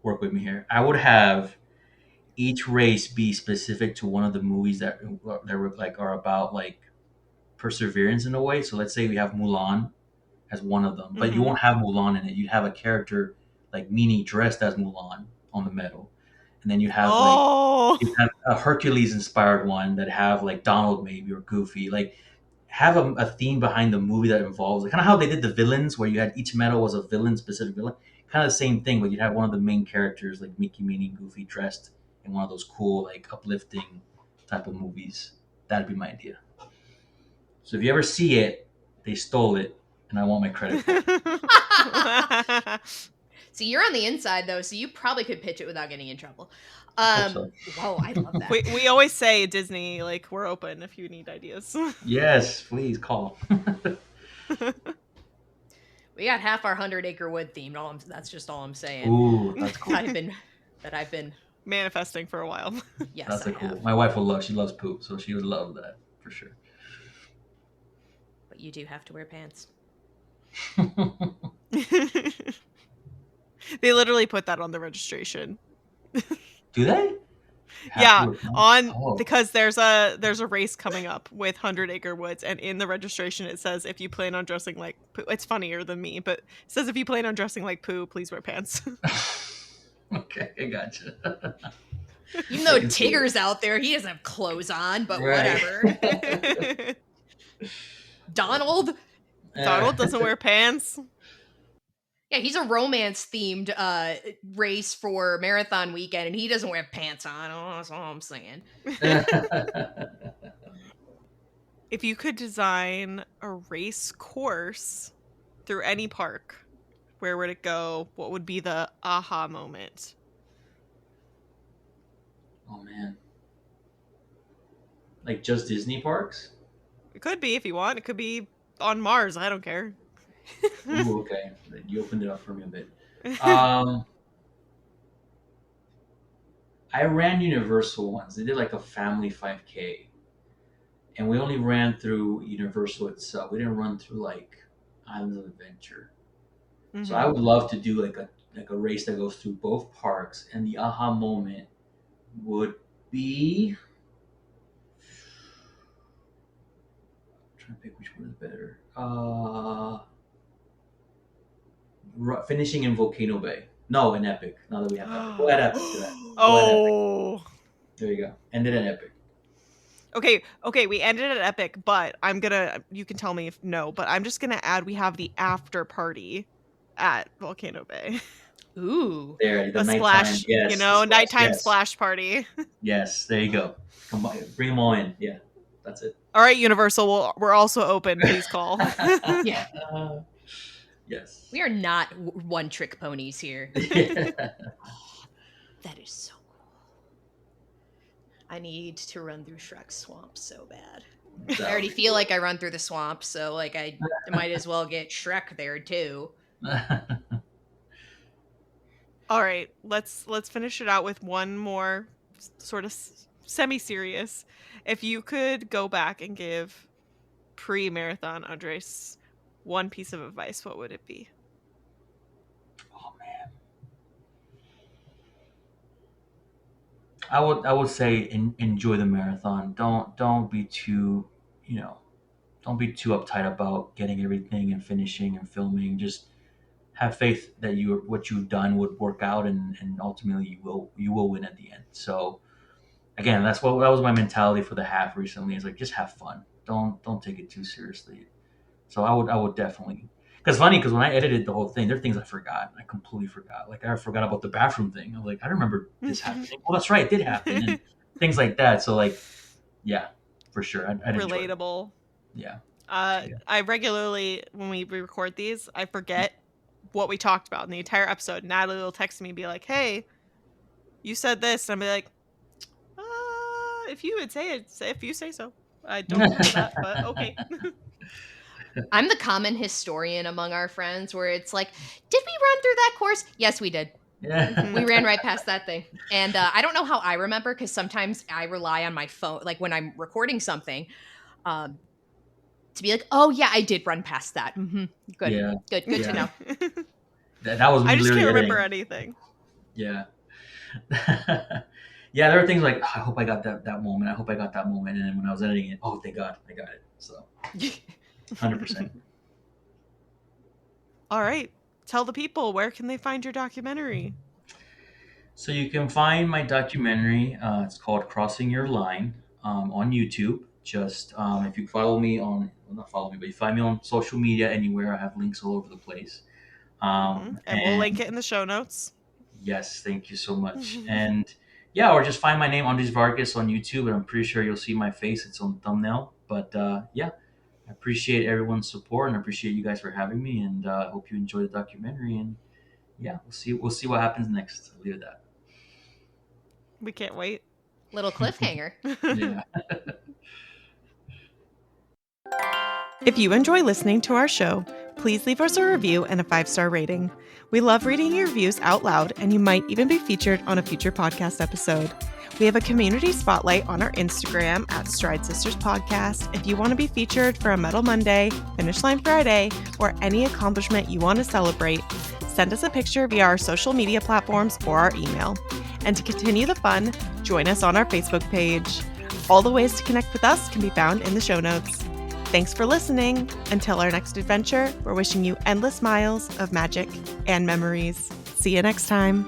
work with me here. I would have each race be specific to one of the movies that were like are about like perseverance in a way. So let's say we have Mulan as one of them, but you Mm-hmm. won't have Mulan in it. You'd have a character like Minnie dressed as Mulan on the medal, and then Oh, you have a Hercules inspired one that have like Donald maybe or Goofy. Like have a theme behind the movie that involves like, kind of how they did the villains, where you had each medal was a villain specific villain. Kind of the same thing, but you'd have one of the main characters like Mickey, Minnie, Goofy dressed in one of those cool like uplifting type of movies. That'd be my idea. So if you ever see it, they stole it, and I want my credit for it. See, you're on the inside though, so you probably could pitch it without getting in trouble. I hope so. Whoa, I love that. We always say Disney, like, we're open if you need ideas. Yes, please call. We got half our 100-acre wood themed. That's just all I'm saying. Ooh, that's cool. That I've been Manifesting for a while. yes, That's I a cool. have. My wife will love. She loves poop, so she would love that for sure. But you do have to wear pants. They literally put that on the registration. Do they? Yeah, Oh. because there's a race coming up with 100-acre woods, and in the registration it says if you plan on dressing like poo. It's funnier than me, but it says if you plan on dressing like poo, please wear pants. Okay, I gotcha. Even though Tigger's out there, he doesn't have clothes on, but whatever. Donald doesn't wear pants. Yeah, he's a romance-themed race for marathon weekend, and he doesn't wear pants on. Oh, that's all I'm saying. If you could design a race course through any park, where would it go? What would be the aha moment? Oh man. Like just Disney parks? It could be if you want. It could be on Mars. I don't care. Ooh, okay. You opened it up for me a bit. I ran Universal once. They did like a family 5K. And we only ran through Universal itself. We didn't run through like Islands of Adventure. So I would love to do like a race that goes through both parks, and the aha moment would be I'm trying to pick which one is better. Finishing in Volcano Bay. No, in Epic. Now that we have Epic. Go ahead, Epic. To that. Oh. There you go. Ended in Epic. Okay, we ended at Epic, but you can tell me if no, but I'm just gonna add we have the after party at Volcano Bay. Ooh. There, the a nighttime, splash, yes, nighttime yes. splash party. Yes, there you go. Bring them all in. Yeah, that's it. All right, Universal, we're also open. Please call. Yeah. Yes. We are not one-trick ponies here. Yeah. That is so cool. I need to run through Shrek's swamp so bad. I already feel like I run through the swamp, so like I might as well get Shrek there too. All right, let's finish it out with one more sort of semi-serious. If you could go back and give pre-marathon Andres one piece of advice, what would it be? Oh man, I would say enjoy the marathon. Don't be too don't be too uptight about getting everything and finishing and filming. Just have faith that what you've done would work out, and ultimately you will win at the end. So again, that was my mentality for the half recently. Is like just have fun. Don't take it too seriously. So I would definitely. Because funny, because when I edited the whole thing, there are things I forgot. I completely forgot. Like I forgot about the bathroom thing. I'm like, I remember this happening. Well, that's right, it did happen, and things like that. So like, yeah, for sure, I'd relatable. Yeah. I regularly, when we record these, I forget what we talked about in the entire episode. Natalie will text me and be like, "Hey, you said this," and I'll be like, "If you would say it, if you say so." I don't remember that, but okay. I'm the common historian among our friends where it's like, did we run through that course? Yes, we did. Yeah. We ran right past that thing. And I don't know how I remember, because sometimes I rely on my phone, like when I'm recording something, to be like, oh yeah, I did run past that. Mm-hmm. Good. Yeah. Good to know. That was me. I just can't editing. remember anything. Yeah. Yeah, there are things like, I hope I got that moment. I hope I got that moment. And then when I was editing it, oh, thank God, I got it. So 100%. All right. Tell the people, where can they find your documentary? So you can find my documentary. It's called Crossing Your Line on YouTube. Just if you follow me on, well, not follow me, but you find me on social media anywhere. I have links all over the place. And we'll link it in the show notes. Yes, thank you so much. And yeah, or just find my name, Andres Vargas, on YouTube, and I'm pretty sure you'll see my face. It's on the thumbnail. But yeah, I appreciate everyone's support, and I appreciate you guys for having me. And I hope you enjoy the documentary. And yeah, we'll see what happens next. I'll leave it at We can't wait. Little cliffhanger. that. Yeah. If you enjoy listening to our show, please leave us a review and a 5-star rating. We love reading your reviews out loud, and you might even be featured on a future podcast episode. We have a community spotlight on our Instagram at Stride Sisters Podcast. If you want to be featured for a Metal Monday, Finish Line Friday, or any accomplishment you want to celebrate, send us a picture via our social media platforms or our email. And to continue the fun, join us on our Facebook page. All the ways to connect with us can be found in the show notes. Thanks for listening. Until our next adventure, we're wishing you endless miles of magic and memories. See you next time.